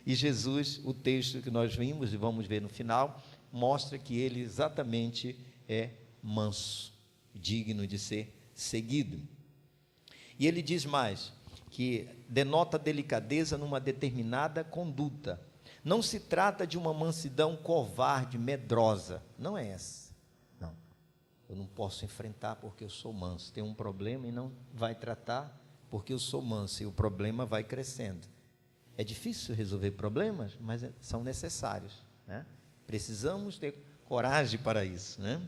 E Jesus, o texto que nós vimos e vamos ver no final, mostra que ele exatamente é manso, digno de ser seguido. E ele diz mais, que denota delicadeza numa determinada conduta. Não se trata de uma mansidão covarde, medrosa, não é essa. Não, eu não posso enfrentar porque eu sou manso. Tem um problema e não vai tratar porque eu sou manso, e o problema vai crescendo. É difícil resolver problemas, mas são necessários, né? Precisamos ter coragem para isso, né?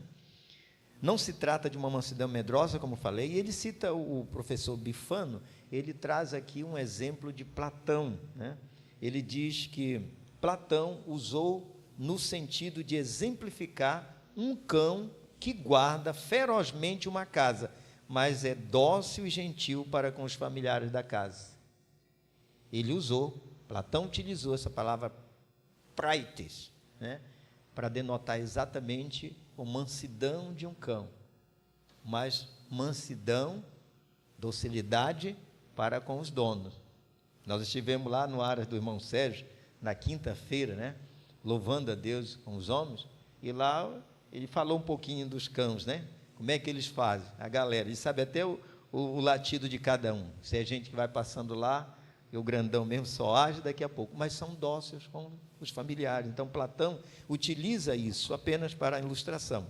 Não se trata de uma mansidão medrosa, como falei, e ele cita o professor Bifano, ele traz aqui um exemplo de Platão, né? Ele diz que Platão usou no sentido de exemplificar um cão que guarda ferozmente uma casa, mas é dócil e gentil para com os familiares da casa. Platão utilizou essa palavra praites, né, para denotar exatamente a mansidão de um cão, mas mansidão, docilidade para com os donos. Nós estivemos lá no Aras do irmão Sérgio, na quinta-feira, né, louvando a Deus com os homens, e lá ele falou um pouquinho dos cães, né, como é que eles fazem, a galera, ele sabe até o latido de cada um, se é gente que vai passando lá, e o grandão mesmo só age daqui a pouco, mas são dóceis com os familiares. Então Platão utiliza isso apenas para a ilustração.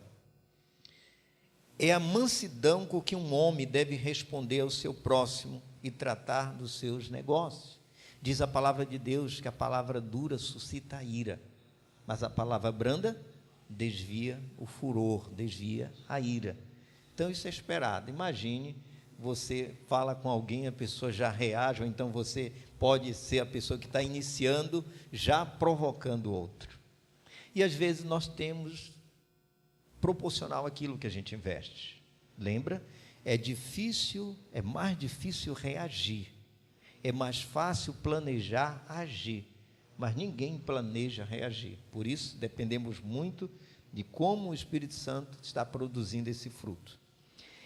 É a mansidão com que um homem deve responder ao seu próximo e tratar dos seus negócios. Diz a palavra de Deus que a palavra dura suscita a ira, mas a palavra branda desvia o furor, desvia a ira. Então isso é esperado. Imagine, você fala com alguém, a pessoa já reage, ou então você pode ser a pessoa que está iniciando, já provocando o outro. E às vezes nós temos proporcional àquilo que a gente investe. Lembra? É mais difícil reagir. É mais fácil planejar, agir. Mas ninguém planeja reagir. Por isso, dependemos muito de como o Espírito Santo está produzindo esse fruto.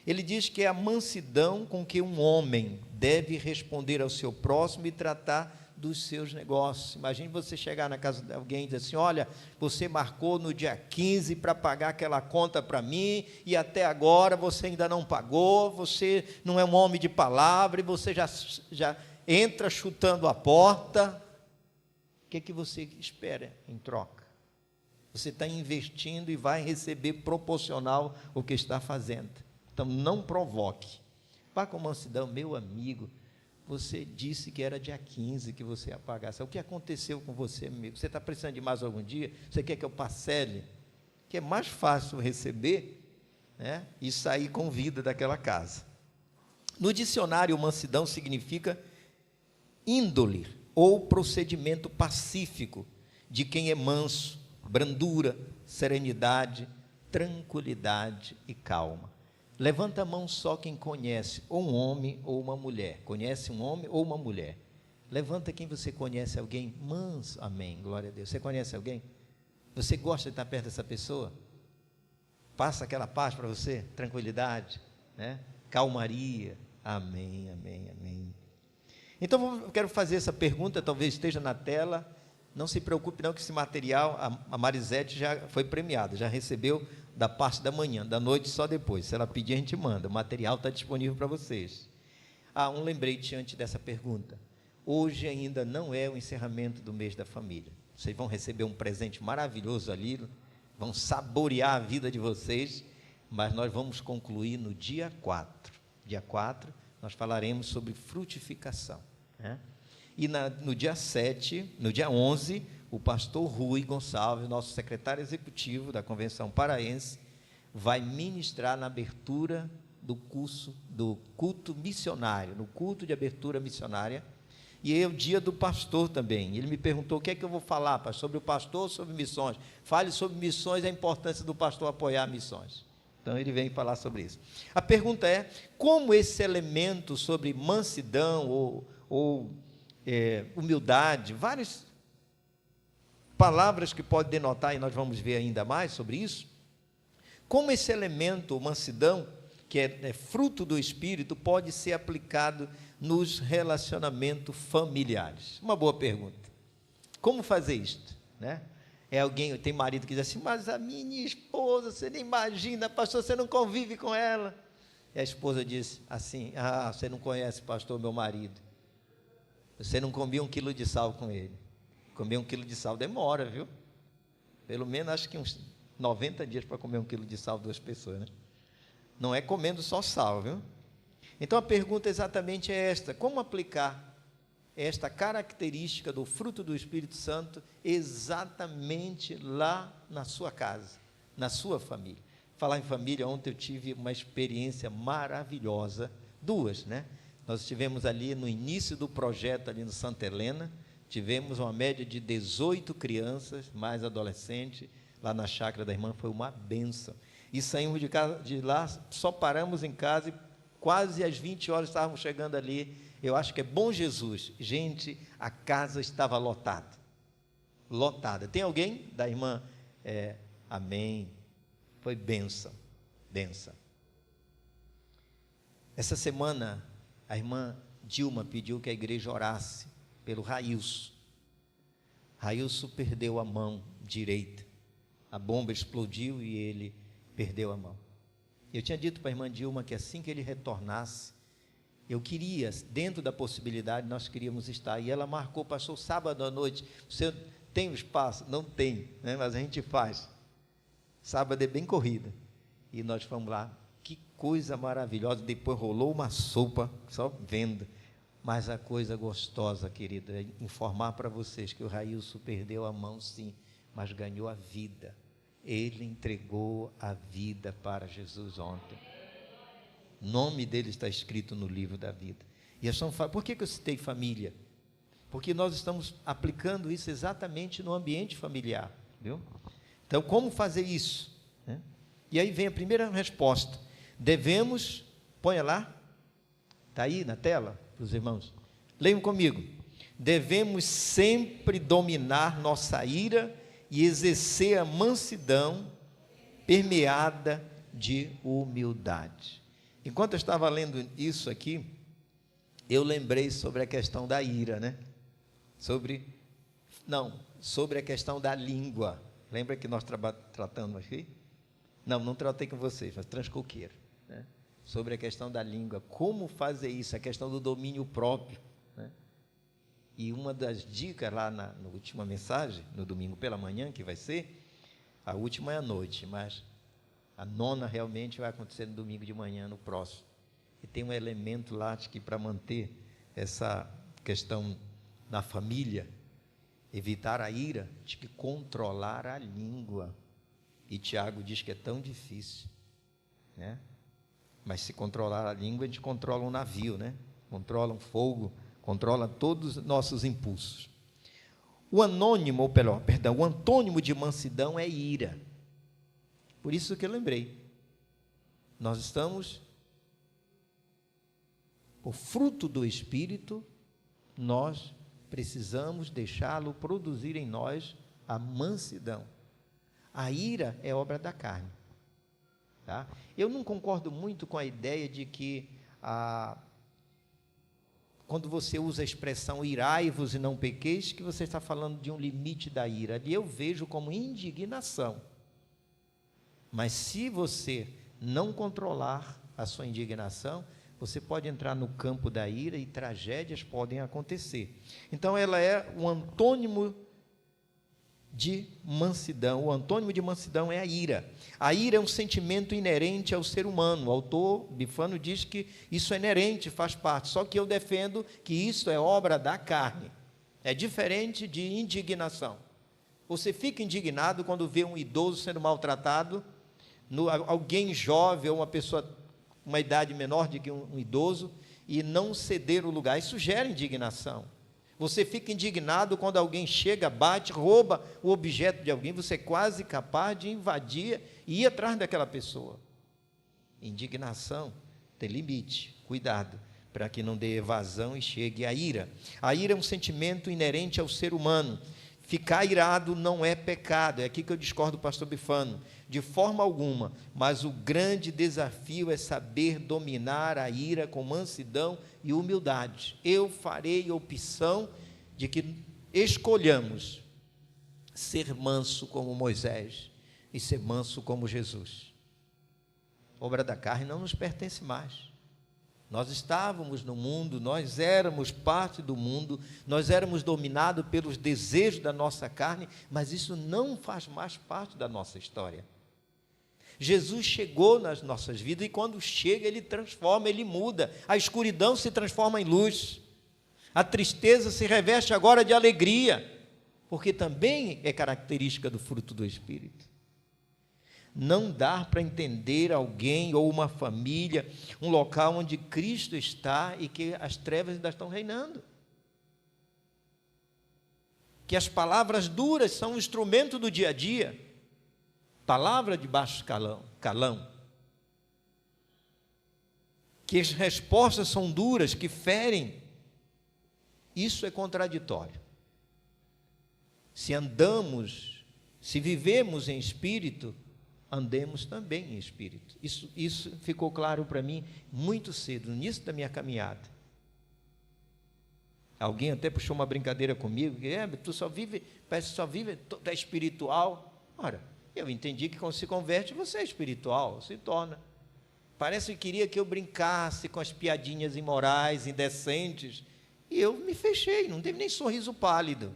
Ele diz que é a mansidão com que um homem deve responder ao seu próximo e tratar dos seus negócios. Imagine você chegar na casa de alguém e dizer assim: olha, você marcou no dia 15 para pagar aquela conta para mim, e até agora você ainda não pagou, você não é um homem de palavra, e você já entra chutando a porta. O que você espera em troca? Você está investindo e vai receber proporcional o que está fazendo. Então não provoque. Vá com mansidão. Meu amigo, você disse que era dia 15 que você ia pagar. O que aconteceu com você, amigo? Você está precisando de mais algum dia? Você quer que eu parcele? Que é mais fácil receber, né, e sair com vida daquela casa. No dicionário, mansidão significa índole ou procedimento pacífico de quem é manso, brandura, serenidade, tranquilidade e calma. Levanta a mão só quem conhece, ou um homem ou uma mulher. Conhece um homem ou uma mulher? Levanta quem você conhece, alguém manso. Amém, glória a Deus. Você conhece alguém? Você gosta de estar perto dessa pessoa? Passa aquela paz para você, tranquilidade, né? Calmaria. Amém, amém, amém. Então eu quero fazer essa pergunta, talvez esteja na tela. Não se preocupe não, que esse material, a Marisete já foi premiada, já recebeu da parte da manhã, da noite só depois. Se ela pedir, a gente manda. O material está disponível para vocês. Um lembrete antes dessa pergunta. Hoje ainda não é o encerramento do mês da família. Vocês vão receber um presente maravilhoso ali, vão saborear a vida de vocês, mas nós vamos concluir no dia 4. Dia 4, nós falaremos sobre frutificação, né? E no dia 7, no dia 11, o pastor Rui Gonçalves, nosso secretário executivo da Convenção Paraense, vai ministrar na abertura do culto missionário, no culto de abertura missionária. E é o dia do pastor também. Ele me perguntou: o que é que eu vou falar, pastor? Sobre o pastor ou sobre missões? Fale sobre missões e a importância do pastor apoiar missões. Então ele vem falar sobre isso. A pergunta é: como esse elemento sobre mansidão ou humildade, várias palavras que pode denotar, e nós vamos ver ainda mais sobre isso, como esse elemento, mansidão, que é fruto do Espírito, pode ser aplicado nos relacionamentos familiares? Uma boa pergunta. Como fazer isto, né? Tem marido que diz assim: mas a minha esposa, você nem imagina, pastor, você não convive com ela. E a esposa diz assim: você não conhece, pastor, meu marido. Você não comia 1 quilo de sal com ele. Comer 1 quilo de sal demora, viu? Pelo menos acho que uns 90 dias para comer 1 quilo de sal 2 pessoas, né? Não é comendo só sal, viu? Então a pergunta exatamente é esta: como aplicar esta característica do fruto do Espírito Santo exatamente lá na sua casa, na sua família? Falar em família, ontem eu tive uma experiência maravilhosa, 2, né? Nós estivemos ali no início do projeto, ali no Santa Helena, tivemos uma média de 18 crianças, mais adolescentes, lá na chácara da irmã. Foi uma bênção. E saímos de lá, só paramos em casa, e quase às 20 horas estávamos chegando ali. Eu acho que é Bom Jesus. Gente, a casa estava lotada. Lotada. Tem alguém da irmã? Amém. Foi bênção. Bênção. Essa semana, a irmã Dilma pediu que a igreja orasse pelo Railson. Railson perdeu a mão direita. A bomba explodiu e ele perdeu a mão. Eu tinha dito para a irmã Dilma que assim que ele retornasse, eu queria, dentro da possibilidade, nós queríamos estar. E ela marcou, pastor, sábado à noite. Você tem o espaço? Não tem, né? Mas a gente faz. Sábado é bem corrida. E nós fomos lá. Que coisa maravilhosa. Depois rolou uma sopa, só vendo. Mas a coisa gostosa, querida, é informar para vocês que o Railson perdeu a mão, sim, mas ganhou a vida. Ele entregou a vida para Jesus ontem. O nome dele está escrito no livro da vida. E por que eu citei família? Porque nós estamos aplicando isso exatamente no ambiente familiar, viu? Então, como fazer isso? E aí vem a primeira resposta. Devemos, ponha lá, está aí na tela, para os irmãos, leiam comigo. Devemos sempre dominar nossa ira e exercer a mansidão permeada de humildade. Enquanto eu estava lendo isso aqui, eu lembrei sobre a questão da ira, né? Sobre a questão da língua. Lembra que nós tratamos aqui? Não tratei com vocês, mas transcoqueiro, né? Sobre a questão da língua, como fazer isso, a questão do domínio próprio, né? E uma das dicas lá na última mensagem, no domingo pela manhã, que vai ser, a última é à noite, mas a nona realmente vai acontecer no domingo de manhã, no próximo. E tem um elemento lá, acho que para manter essa questão na família, evitar a ira, de que controlar a língua. E Tiago diz que é tão difícil, né? Mas se controlar a língua, a gente controla um navio, né? Controla um fogo, controla todos os nossos impulsos. O antônimo de mansidão é ira. Por isso que eu lembrei. Nós estamos, o fruto do Espírito, nós precisamos deixá-lo produzir em nós a mansidão. A ira é obra da carne. Tá? Eu não concordo muito com a ideia de que quando você usa a expressão irai-vos e não pequeis, que você está falando de um limite da ira. Ali eu vejo como indignação. Mas se você não controlar a sua indignação, você pode entrar no campo da ira e tragédias podem acontecer. Então ela é um antônimo de mansidão. O antônimo de mansidão é a ira. A ira é um sentimento inerente ao ser humano. O autor Bifano diz que isso é inerente, faz parte. Só que eu defendo que isso é obra da carne. É diferente de indignação. Você fica indignado quando vê um idoso sendo maltratado, alguém jovem ou uma pessoa uma idade menor do que um idoso, e não ceder o lugar. Isso gera indignação. Você fica indignado quando alguém chega, bate, rouba o objeto de alguém, você é quase capaz de invadir e ir atrás daquela pessoa. Indignação tem limite, cuidado, para que não dê evasão e chegue à ira. A ira é um sentimento inerente ao ser humano. Ficar irado não é pecado, é aqui que eu discordo do pastor Bifano, de forma alguma, mas o grande desafio é saber dominar a ira com mansidão e humildade. Eu farei opção de que escolhamos ser manso como Moisés e ser manso como Jesus. Obra da carne não nos pertence mais. Nós estávamos no mundo, nós éramos parte do mundo, nós éramos dominados pelos desejos da nossa carne, mas isso não faz mais parte da nossa história. Jesus chegou nas nossas vidas e quando chega, Ele transforma, Ele muda. A escuridão se transforma em luz. A tristeza se reveste agora de alegria, porque também é característica do fruto do Espírito. Não dá para entender alguém ou uma família, um local onde Cristo está e que as trevas ainda estão reinando. Que as palavras duras são um instrumento do dia a dia. Palavra de baixo calão. Que as respostas são duras, que ferem. Isso é contraditório. Se vivemos em espírito, andemos também em espírito. Isso ficou claro para mim muito cedo, no início da minha caminhada. Alguém até puxou uma brincadeira comigo, que tu só vive, parece que só vive, tu é espiritual. Ora, eu entendi que quando se converte, você é espiritual, se torna. Parece que queria que eu brincasse com as piadinhas imorais, indecentes, e eu me fechei, não teve nem sorriso pálido.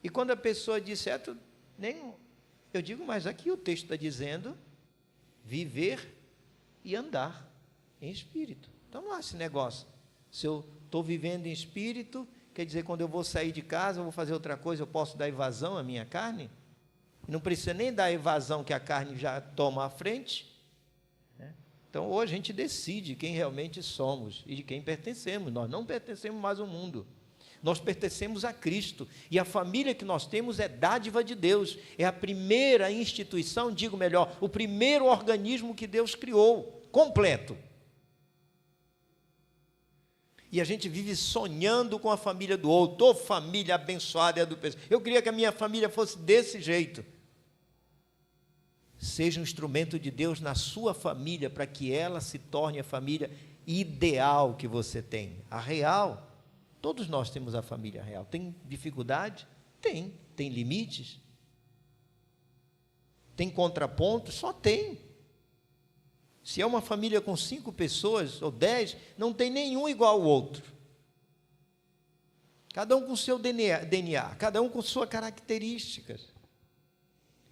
E quando a pessoa disse, eu digo, mas aqui o texto está dizendo viver e andar em espírito. Então não há esse negócio. Se eu estou vivendo em espírito, quer dizer, quando eu vou sair de casa, eu vou fazer outra coisa, eu posso dar evasão à minha carne? Não precisa nem dar evasão que a carne já toma à frente. Né? Então, ou a gente decide quem realmente somos e de quem pertencemos. Nós não pertencemos mais ao mundo. Nós pertencemos a Cristo. E a família que nós temos é dádiva de Deus. É a primeira instituição, digo melhor, o primeiro organismo que Deus criou, completo. E a gente vive sonhando com a família do outro. Ô, família abençoada é a do pessoal. Eu queria que a minha família fosse desse jeito. Seja um instrumento de Deus na sua família, para que ela se torne a família ideal que você tem. A real, todos nós temos a família real. Tem dificuldade? Tem. Tem limites? Tem contrapontos? Só tem. Se é uma família com 5 pessoas ou 10, não tem nenhum igual ao outro. Cada um com seu DNA, cada um com suas características.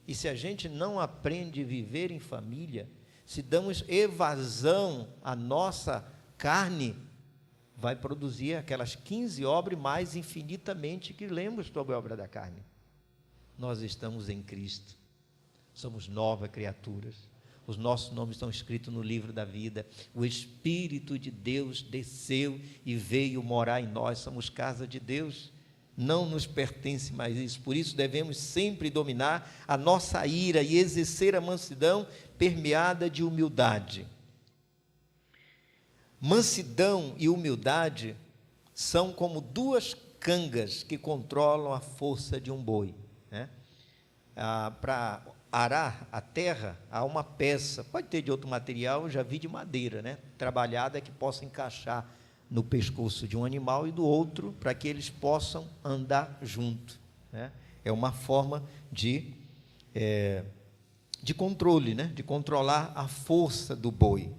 E se a gente não aprende a viver em família, se damos evasão à nossa carne, vai produzir aquelas 15 obras mais infinitamente que lemos sobre a obra da carne. Nós estamos em Cristo, somos novas criaturas, os nossos nomes estão escritos no livro da vida, o Espírito de Deus desceu e veio morar em nós, somos casa de Deus. Não nos pertence mais isso, por isso devemos sempre dominar a nossa ira e exercer a mansidão permeada de humildade. Mansidão e humildade são como 2 cangas que controlam a força de um boi, né? Para arar a terra, há uma peça, pode ter de outro material, eu já vi de madeira, né? Trabalhada, que possa encaixar no pescoço de um animal e do outro, para que eles possam andar junto, né? É uma forma de controle, né? De controlar a força do boi.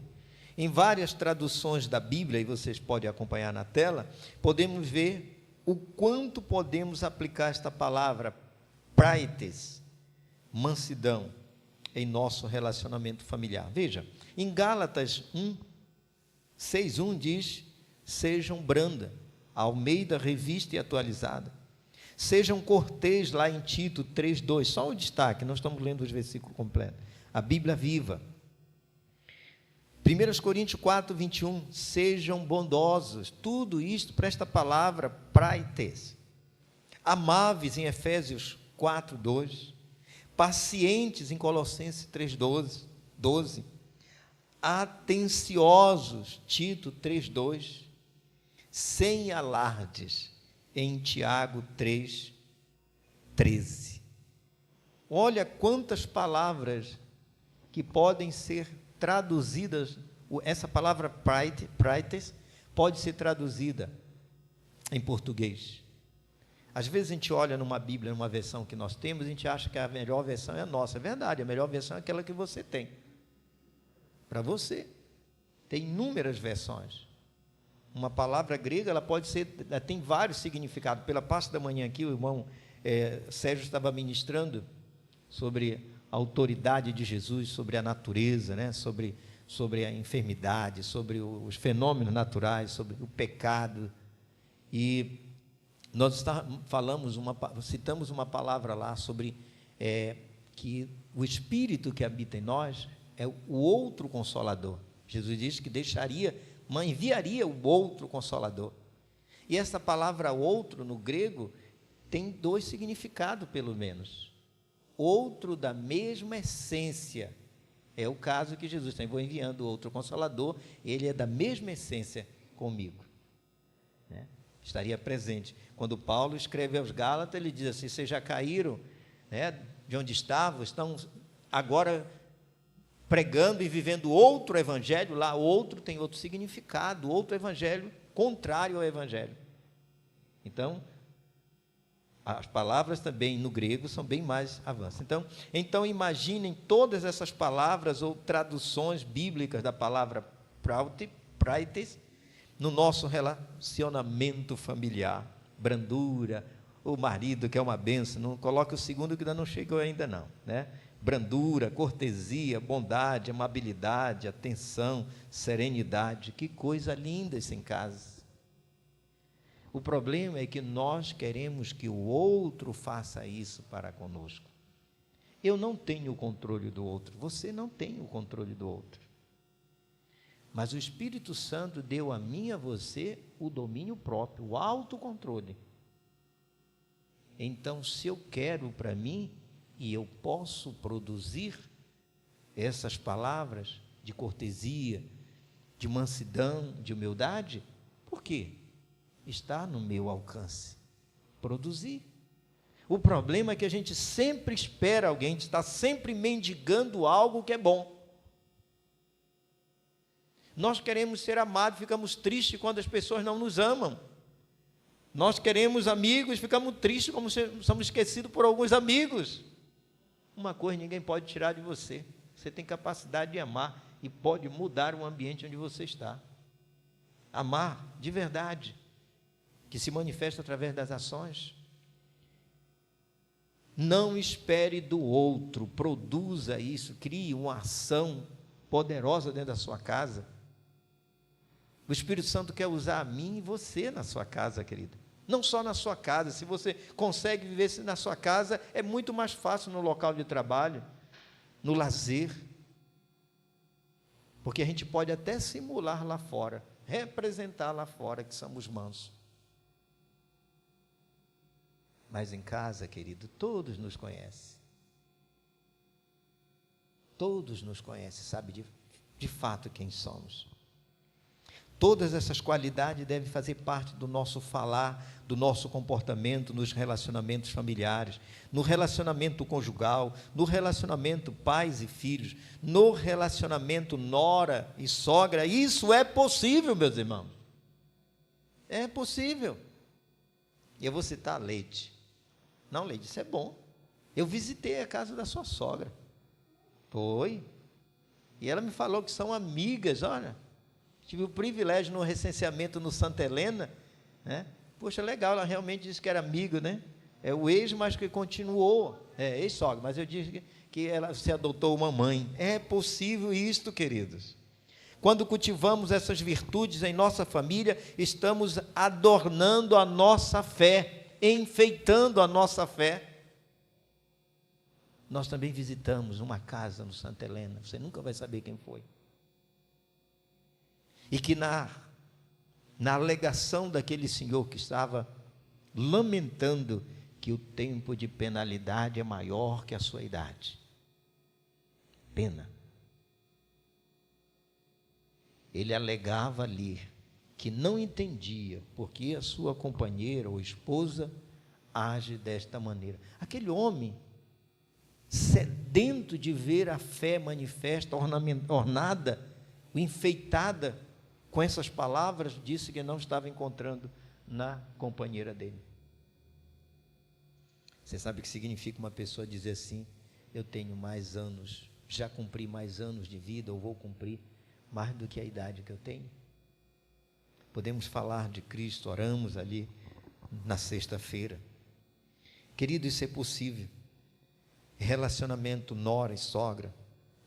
Em várias traduções da Bíblia, e vocês podem acompanhar na tela, podemos ver o quanto podemos aplicar esta palavra, praetes, mansidão, em nosso relacionamento familiar. Veja, em Gálatas 6:1 diz: sejam branda, Almeida Revista e Atualizada. Sejam cortês, lá em Tito 3:2, só o destaque, nós estamos lendo os versículos completos. A Bíblia viva. 1 Coríntios 4:21, sejam bondosos. Tudo isto para esta palavra, praetes. Amáveis, em Efésios 4:2. Pacientes, em Colossenses 3:12. Atenciosos, Tito 3:2. Sem alardes, em Tiago 3:13. Olha quantas palavras que podem ser traduzidas. Essa palavra praetes pode ser traduzida em português. Às vezes a gente olha numa Bíblia, numa versão que nós temos, a gente acha que a melhor versão é a nossa. É verdade, a melhor versão é aquela que você tem. Para você. Tem inúmeras versões. Uma palavra grega, ela pode ser, ela tem vários significados. Pela parte da manhã aqui, o irmão Sérgio estava ministrando sobre a autoridade de Jesus, sobre a natureza, né? sobre a enfermidade, sobre os fenômenos naturais, sobre o pecado. E nós citamos uma palavra lá sobre que o Espírito que habita em nós é o outro Consolador. Jesus disse que enviaria o outro Consolador. E essa palavra outro, no grego, tem 2 significados, pelo menos. Outro da mesma essência. É o caso que Jesus está. Vou enviando outro Consolador, ele é da mesma essência comigo. Né? Estaria presente. Quando Paulo escreve aos Gálatas, ele diz assim: vocês já caíram, né, de onde estavam, estão agora pregando e vivendo outro evangelho. Lá outro tem outro significado, outro evangelho contrário ao evangelho. Então, as palavras também no grego são bem mais avançadas. Então imaginem todas essas palavras ou traduções bíblicas da palavra praetes no nosso relacionamento familiar. Brandura, o marido que é uma bênção, não coloque o segundo que ainda não chegou ainda não, né? Brandura, cortesia, bondade, amabilidade, atenção, serenidade. Que coisa linda isso em casa. O problema é que nós queremos que o outro faça isso para conosco. Eu não tenho o controle do outro, você não tem o controle do outro. Mas o Espírito Santo deu a mim e a você o domínio próprio, o autocontrole. Então, se eu quero para mim, e eu posso produzir essas palavras de cortesia, de mansidão, de humildade, por quê? Está no meu alcance produzir. O problema é que a gente sempre espera alguém, está sempre mendigando algo que é bom. Nós queremos ser amados, ficamos tristes quando as pessoas não nos amam. Nós queremos amigos, ficamos tristes como somos esquecidos por alguns amigos. Uma coisa ninguém pode tirar de você: você tem capacidade de amar e pode mudar o ambiente onde você está. Amar de verdade, que se manifesta através das ações. Não espere do outro, produza isso, crie uma ação poderosa dentro da sua casa. O Espírito Santo quer usar a mim e você na sua casa, querida. Não só na sua casa. Se você consegue viver na sua casa, é muito mais fácil no local de trabalho, no lazer. Porque a gente pode até simular lá fora, representar lá fora que somos mansos. Mas em casa, querido, todos nos conhecem. Todos nos conhecem, sabem de fato quem somos. Todas essas qualidades devem fazer parte do nosso falar, do nosso comportamento nos relacionamentos familiares, no relacionamento conjugal, no relacionamento pais e filhos, no relacionamento nora e sogra. Isso é possível, meus irmãos. É possível. E eu vou citar Leite. Não, Leite, isso é bom. Eu visitei a casa da sua sogra. Foi. E ela me falou que são amigas, olha. Tive o privilégio no recenseamento no Santa Helena, né? Poxa, legal, ela realmente disse que era amigo, né? É o ex, mas que continuou, ex-sogra, mas eu disse que ela se adotou uma mãe. É possível isto, queridos. Quando cultivamos essas virtudes em nossa família, estamos adornando a nossa fé, enfeitando a nossa fé. Nós também visitamos uma casa no Santa Helena, você nunca vai saber quem foi. E que na alegação daquele senhor que estava lamentando que o tempo de penalidade é maior que a sua idade. Pena. Ele alegava ali que não entendia porque a sua companheira ou esposa age desta maneira. Aquele homem, sedento de ver a fé manifesta, ornada, enfeitada, com essas palavras, disse que não estava encontrando na companheira dele. Você sabe o que significa uma pessoa dizer assim: eu tenho mais anos, já cumpri mais anos de vida, ou vou cumprir mais do que a idade que eu tenho? Podemos falar de Cristo, oramos ali na sexta-feira. Querido, isso é possível. Relacionamento nora e sogra,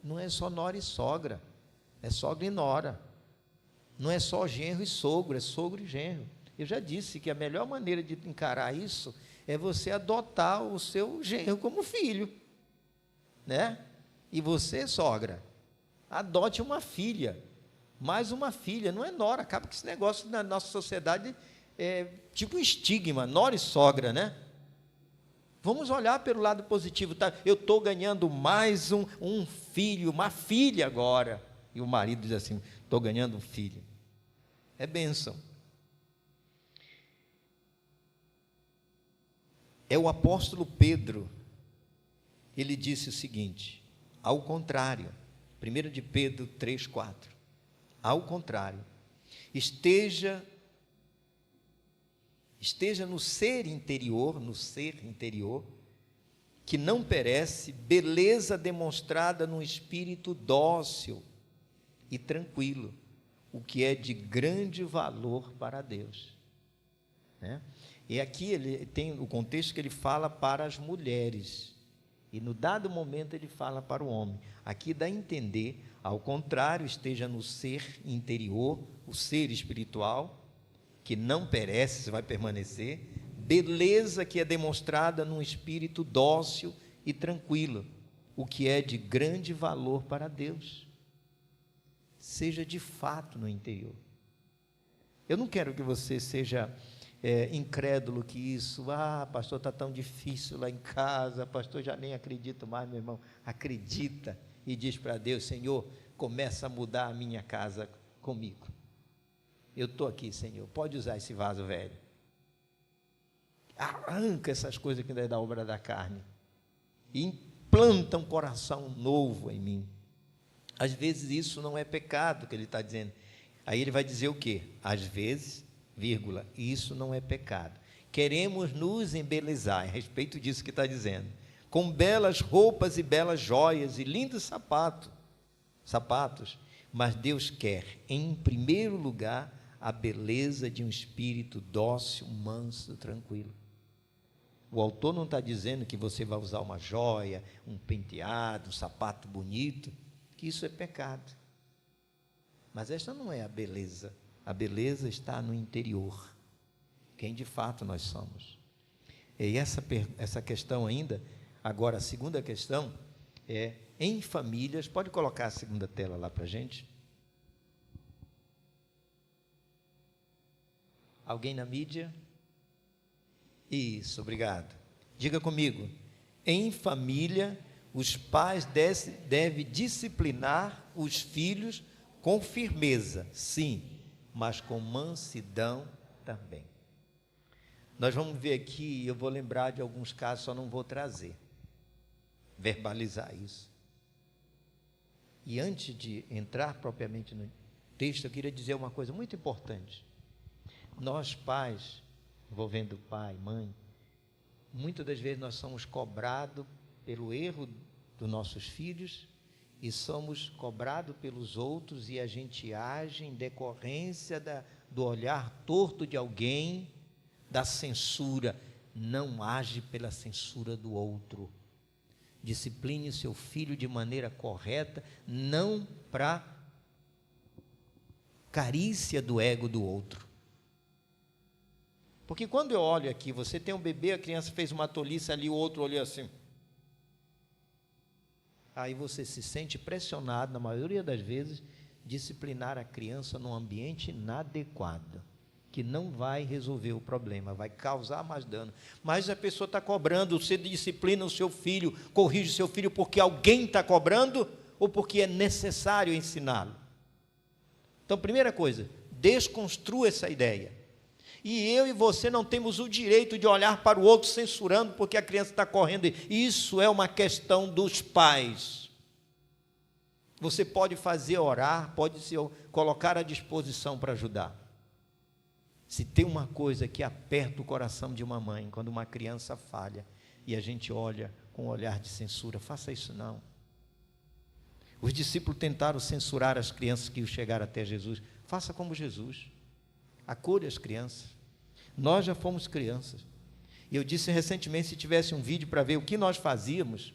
não é só nora e sogra, é sogra e nora. Não é só genro e sogro, é sogro e genro. Eu já disse que a melhor maneira de encarar isso é você adotar o seu genro como filho, né? E você, sogra, adote uma filha, mais uma filha, não é nora. Acaba que esse negócio na nossa sociedade é tipo um estigma, nora e sogra, né? Vamos olhar pelo lado positivo, tá? Eu estou ganhando mais um filho, uma filha agora. E o marido diz assim: estou ganhando um filho. É bênção. É o apóstolo Pedro. Ele disse o seguinte: ao contrário, 1 de Pedro 3,4. Ao contrário, esteja no ser interior, que não perece, beleza demonstrada num espírito dócil e tranquilo, o que é de grande valor para Deus, né? E aqui ele tem o contexto que ele fala para as mulheres, e no dado momento ele fala para o homem. Aqui dá a entender, ao contrário, esteja no ser interior, o ser espiritual, que não perece, vai permanecer, beleza que é demonstrada num espírito dócil e tranquilo, o que é de grande valor para Deus. seja de fato no interior. Eu não quero que você seja incrédulo que isso, pastor, está tão difícil lá em casa, pastor, já nem acredito mais, meu irmão. Acredita e diz para Deus: Senhor, começa a mudar a minha casa comigo. Eu estou aqui, Senhor, pode usar esse vaso velho. Arranca essas coisas que é da obra da carne e implanta um coração novo em mim. Às vezes isso não é pecado que ele está dizendo. Aí ele vai dizer o quê? Às vezes, vírgula, isso não é pecado. Queremos nos embelezar, a respeito disso que está dizendo, com belas roupas e belas joias e lindos sapatos, mas Deus quer, em primeiro lugar, a beleza de um espírito dócil, manso, tranquilo. O autor não está dizendo que você vai usar uma joia, um penteado, um sapato bonito, que isso é pecado. Mas esta não é a beleza. A beleza está no interior, quem de fato nós somos. E essa questão ainda, agora a segunda questão é, em famílias, pode colocar a segunda tela lá para a gente? Alguém na mídia? Isso, obrigado. Diga comigo, em família, os pais devem disciplinar os filhos com firmeza, sim, mas com mansidão também. Nós vamos ver aqui, eu vou lembrar de alguns casos, só não vou trazer, verbalizar isso. E antes de entrar propriamente no texto, eu queria dizer uma coisa muito importante. Nós pais, envolvendo pai, mãe, muitas das vezes nós somos cobrados pelo erro dos nossos filhos e somos cobrados pelos outros e a gente age em decorrência do olhar torto de alguém, da censura. Não age pela censura do outro. Discipline o seu filho de maneira correta, não para carícia do ego do outro. Porque quando eu olho aqui, você tem um bebê, a criança fez uma tolice ali, o outro olhou assim. Aí você se sente pressionado, na maioria das vezes, disciplinar a criança num ambiente inadequado, que não vai resolver o problema, vai causar mais dano. Mas a pessoa está cobrando, você disciplina o seu filho, corrige o seu filho porque alguém está cobrando ou porque é necessário ensiná-lo. Então, primeira coisa, desconstrua essa ideia. E eu e você não temos o direito de olhar para o outro censurando porque a criança está correndo. Isso é uma questão dos pais. Você pode fazer orar, pode se colocar à disposição para ajudar. Se tem uma coisa que aperta o coração de uma mãe, quando uma criança falha, e a gente olha com um olhar de censura, faça isso não. Os discípulos tentaram censurar as crianças que chegaram até Jesus. Faça como Jesus. Acolha as crianças. Nós já fomos crianças. E eu disse recentemente, se tivesse um vídeo para ver o que nós fazíamos,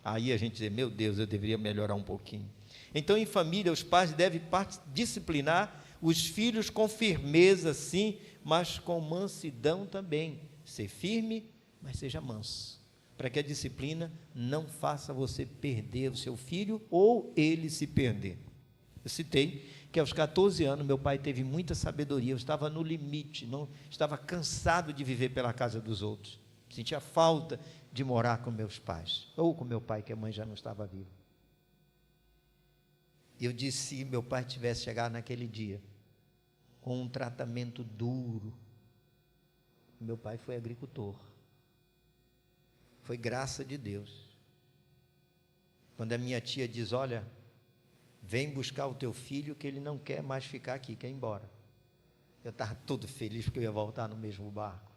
aí a gente dizer, meu Deus, eu deveria melhorar um pouquinho. Então, em família, os pais devem disciplinar os filhos com firmeza, sim, mas com mansidão também. Ser firme, mas seja manso, para que a disciplina não faça você perder o seu filho ou ele se perder. Eu citei que aos 14 anos meu pai teve muita sabedoria, eu estava no limite, não estava cansado de viver pela casa dos outros, sentia falta de morar com meus pais, ou com meu pai, que a mãe já não estava viva. E eu disse, se meu pai tivesse chegado naquele dia com um tratamento duro, meu pai foi agricultor, foi graça de Deus. Quando a minha tia diz, olha, vem buscar o teu filho que ele não quer mais ficar aqui, quer ir embora. Eu estava todo feliz porque eu ia voltar no mesmo barco.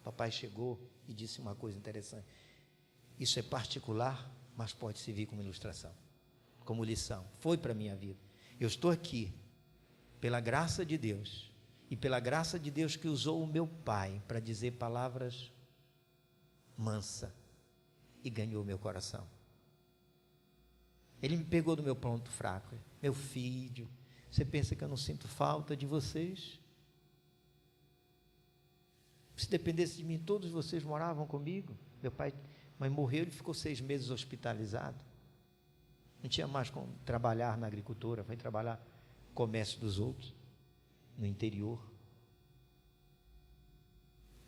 Papai chegou e disse uma coisa interessante. Isso é particular, mas pode servir como ilustração, como lição. Foi para a minha vida. Eu estou aqui pela graça de Deus e pela graça de Deus que usou o meu pai para dizer palavras mansa e ganhou meu coração. Ele me pegou do meu ponto fraco. Meu filho, você pensa que eu não sinto falta de vocês? Se dependesse de mim, todos vocês moravam comigo. Meu pai, mãe morreu, ele ficou 6 meses hospitalizado. não tinha mais como trabalhar na agricultura, foi trabalhar no comércio dos outros, no interior.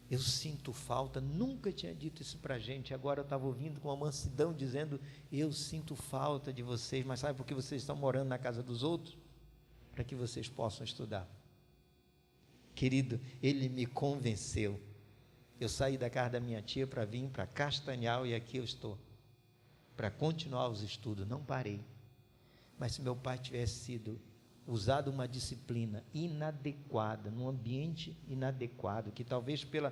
Eu sinto falta, nunca tinha dito isso para a gente, agora eu estava ouvindo com uma mansidão dizendo, eu sinto falta de vocês, mas sabe por que vocês estão morando na casa dos outros? Para que vocês possam estudar. Querido, ele me convenceu. Eu saí da casa da minha tia para vir para Castanhal e aqui eu estou, para continuar os estudos, não parei. Mas se meu pai tivesse sido usado uma disciplina inadequada, num ambiente inadequado, que talvez pela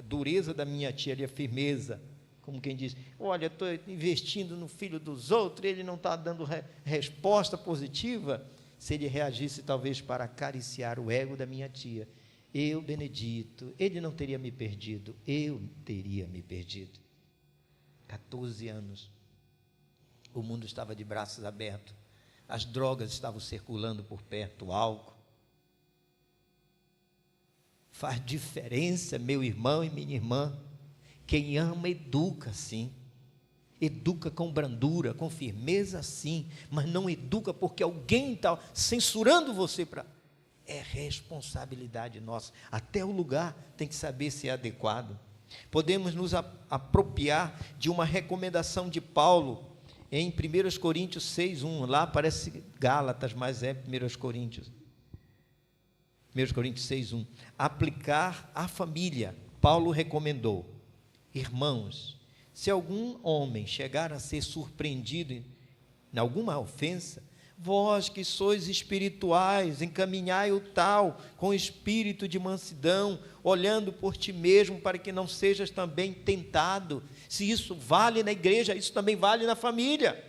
dureza da minha tia ali, a firmeza, como quem diz, olha, estou investindo no filho dos outros, ele não está dando resposta positiva, se ele reagisse talvez para acariciar o ego da minha tia, eu, Benedito, ele não teria me perdido, eu teria me perdido. 14 anos, o mundo estava de braços abertos, as drogas estavam circulando por perto, o álcool. Faz diferença, meu irmão e minha irmã. Quem ama, educa, sim. Educa com brandura, com firmeza, sim. Mas não educa porque alguém está censurando você para... É responsabilidade nossa. Até o lugar tem que saber se é adequado. Podemos nos apropriar de uma recomendação de Paulo, em 1 Coríntios 6:1, lá parece Gálatas, mas é 1 Coríntios 6:1, aplicar à família. Paulo recomendou, irmãos, se algum homem chegar a ser surpreendido em alguma ofensa, vós que sois espirituais, encaminhai o tal com espírito de mansidão, olhando por ti mesmo, para que não sejas também tentado. Se isso vale na igreja, isso também vale na família.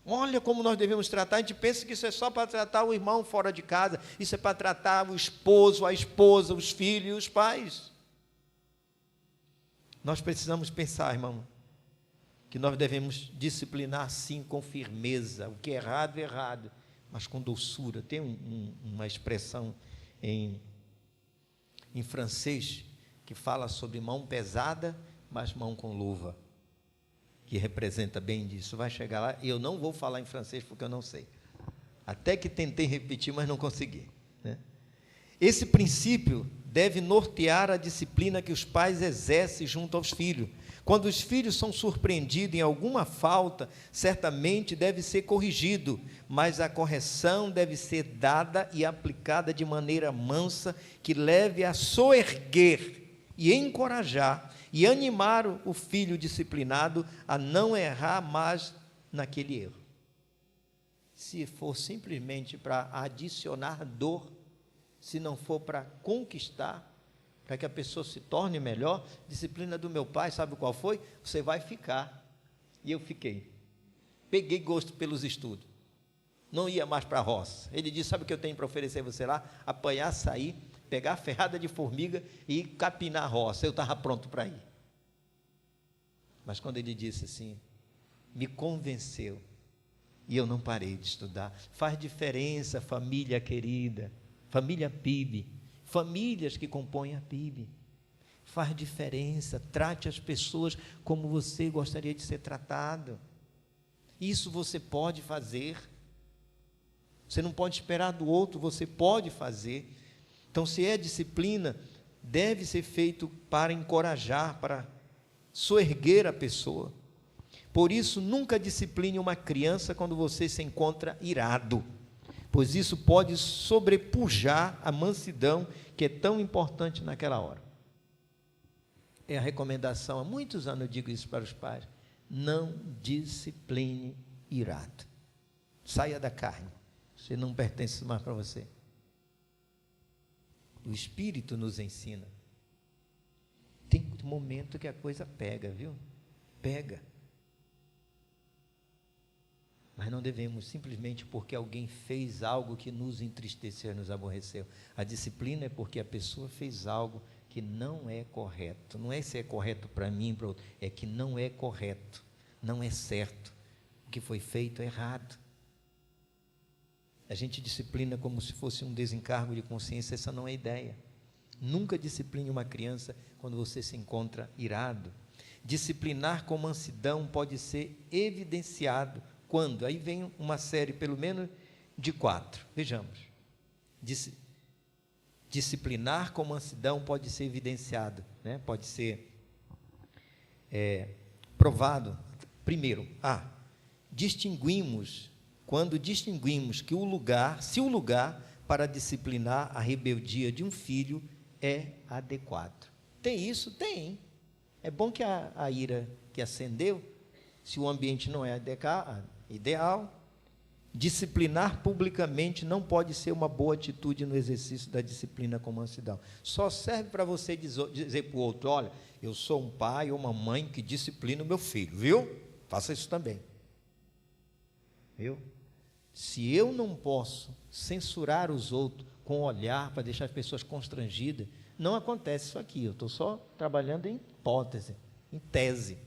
Olha como nós devemos tratar. A gente pensa que isso é só para tratar o irmão fora de casa, isso é para tratar o esposo, a esposa, os filhos e os pais. Nós precisamos pensar, irmão, que nós devemos disciplinar sim com firmeza, o que é errado, mas com doçura. Tem uma expressão em francês que fala sobre mão pesada, mas mão com luva, que representa bem disso. Vai chegar lá, e eu não vou falar em francês porque eu não sei. Até que tentei repetir, mas não consegui, né? Esse princípio deve nortear a disciplina que os pais exercem junto aos filhos. Quando os filhos são surpreendidos em alguma falta, certamente deve ser corrigido, mas a correção deve ser dada e aplicada de maneira mansa, que leve a soerguer e encorajar e animar o filho disciplinado a não errar mais naquele erro. Se for simplesmente para adicionar dor, se não for para conquistar, para que a pessoa se torne melhor, disciplina do meu pai, sabe qual foi? Você vai ficar. E eu fiquei. Peguei gosto pelos estudos. Não ia mais para a roça. Ele disse, sabe o que eu tenho para oferecer você lá? Apanhar, sair, pegar a ferrada de formiga e capinar a roça. Eu estava pronto para ir. Mas quando ele disse assim, me convenceu, e eu não parei de estudar. Faz diferença, família querida, família PIB, famílias que compõem a PIB. Faz diferença, trate as pessoas como você gostaria de ser tratado. Isso você pode fazer. Você não pode esperar do outro, você pode fazer. Então, se é disciplina, deve ser feito para encorajar, para soerguer a pessoa. Por isso, nunca discipline uma criança quando você se encontra irado, pois isso pode sobrepujar a mansidão que é tão importante naquela hora. É a recomendação, há muitos anos eu digo isso para os pais, não discipline irado. Saia da carne, você não pertence mais para você. O Espírito nos ensina. Tem um momento que a coisa pega, viu? Pega. Mas não devemos simplesmente porque alguém fez algo que nos entristeceu, nos aborreceu. A disciplina é porque a pessoa fez algo que não é correto. Não é se é correto para mim, para outro. É que não é correto, não é certo. O que foi feito é errado. A gente disciplina como se fosse um desencargo de consciência, essa não é a ideia. Nunca discipline uma criança quando você se encontra irado. Disciplinar com mansidão pode ser evidenciado quando? Aí vem uma série, pelo menos, de 4. Vejamos. Disciplinar com mansidão pode ser evidenciado, né? Pode ser provado. Primeiro, quando distinguimos que se o lugar para disciplinar a rebeldia de um filho é adequado. Tem isso? Tem. É bom que a ira que acendeu, se o ambiente não é ideal, disciplinar publicamente não pode ser uma boa atitude no exercício da disciplina com mansidão. Só serve para você dizer para o outro: olha, eu sou um pai ou uma mãe que disciplina o meu filho, viu? Faça isso também. Viu? Se eu não posso censurar os outros com olhar para deixar as pessoas constrangidas, não acontece isso aqui. Eu estou só trabalhando em hipótese, em tese,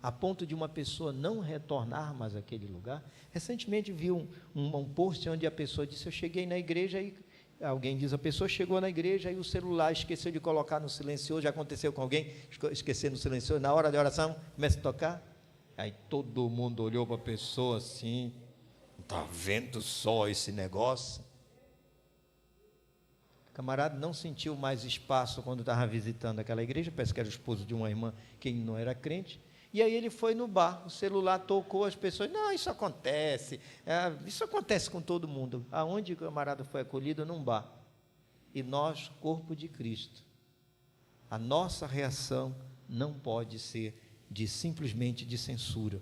a ponto de uma pessoa não retornar mais àquele lugar. Recentemente vi um post onde a pessoa disse: eu cheguei na igreja e alguém diz, a pessoa chegou na igreja e o celular esqueceu de colocar no silencioso. Já aconteceu com alguém esquecer no silencioso, na hora da oração começa a tocar, aí todo mundo olhou para a pessoa assim: está vendo só esse negócio? O camarada não sentiu mais espaço quando estava visitando aquela igreja, parece que era o esposo de uma irmã que não era crente, e aí ele foi no bar, o celular tocou, as pessoas: não, isso acontece com todo mundo. Aonde o camarada foi acolhido? Num bar. E nós, corpo de Cristo, a nossa reação não pode ser simplesmente de censura.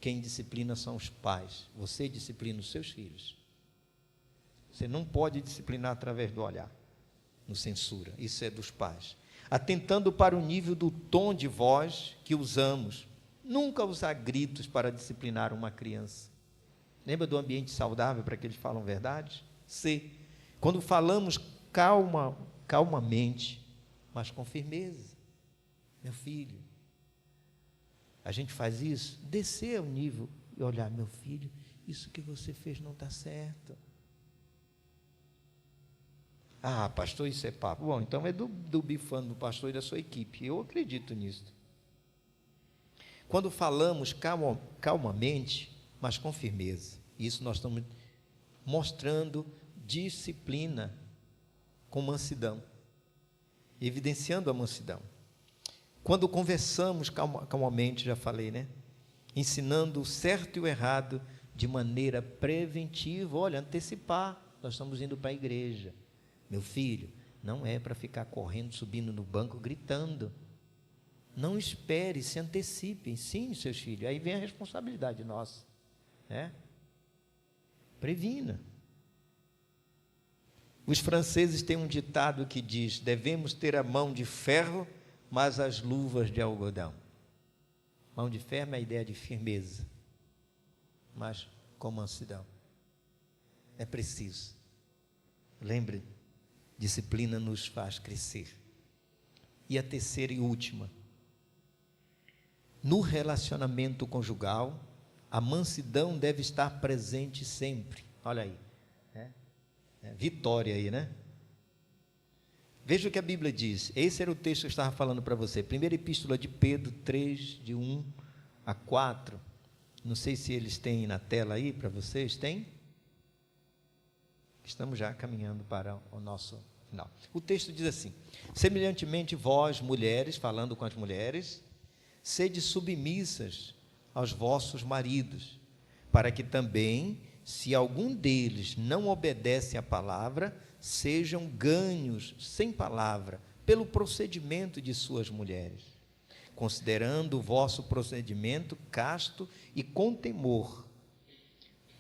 Quem disciplina são os pais. Você disciplina os seus filhos. Você não pode disciplinar através do olhar, no censura. Isso é dos pais. Atentando para o nível do tom de voz que usamos. Nunca usar gritos para disciplinar uma criança. Lembra do ambiente saudável para que eles falam verdade? C. Quando falamos calmamente, mas com firmeza. Meu filho, a gente faz isso, descer ao nível e olhar: meu filho, isso que você fez não está certo. Pastor, isso é papo. Bom, então é do bifano do pastor e da sua equipe. Eu acredito nisso. Quando falamos calmamente, mas com firmeza, isso nós estamos mostrando disciplina com mansidão, evidenciando a mansidão. Quando conversamos calmamente, já falei, né? Ensinando o certo e o errado de maneira preventiva. Olha, antecipar. Nós estamos indo para a igreja. Meu filho, não é para ficar correndo, subindo no banco, gritando. Não espere, se antecipe, ensine seus filhos. Aí vem a responsabilidade nossa, né? Previna. Os franceses têm um ditado que diz: devemos ter a mão de ferro, mas as luvas de algodão. Mão de ferro é a ideia de firmeza, mas com mansidão. É preciso. Lembre, disciplina nos faz crescer. E a terceira e última: no relacionamento conjugal, a mansidão deve estar presente sempre. Olha aí, vitória aí, né? Veja o que a Bíblia diz. Esse era o texto que eu estava falando para você. Primeira epístola de Pedro 3, de 1 a 4. Não sei se eles têm na tela aí para vocês. Tem? Estamos já caminhando para o nosso final. O texto diz assim: semelhantemente vós, mulheres, falando com as mulheres, sede submissas aos vossos maridos, para que também, se algum deles não obedece à palavra, sejam ganhos sem palavra pelo procedimento de suas mulheres, considerando o vosso procedimento casto e com temor.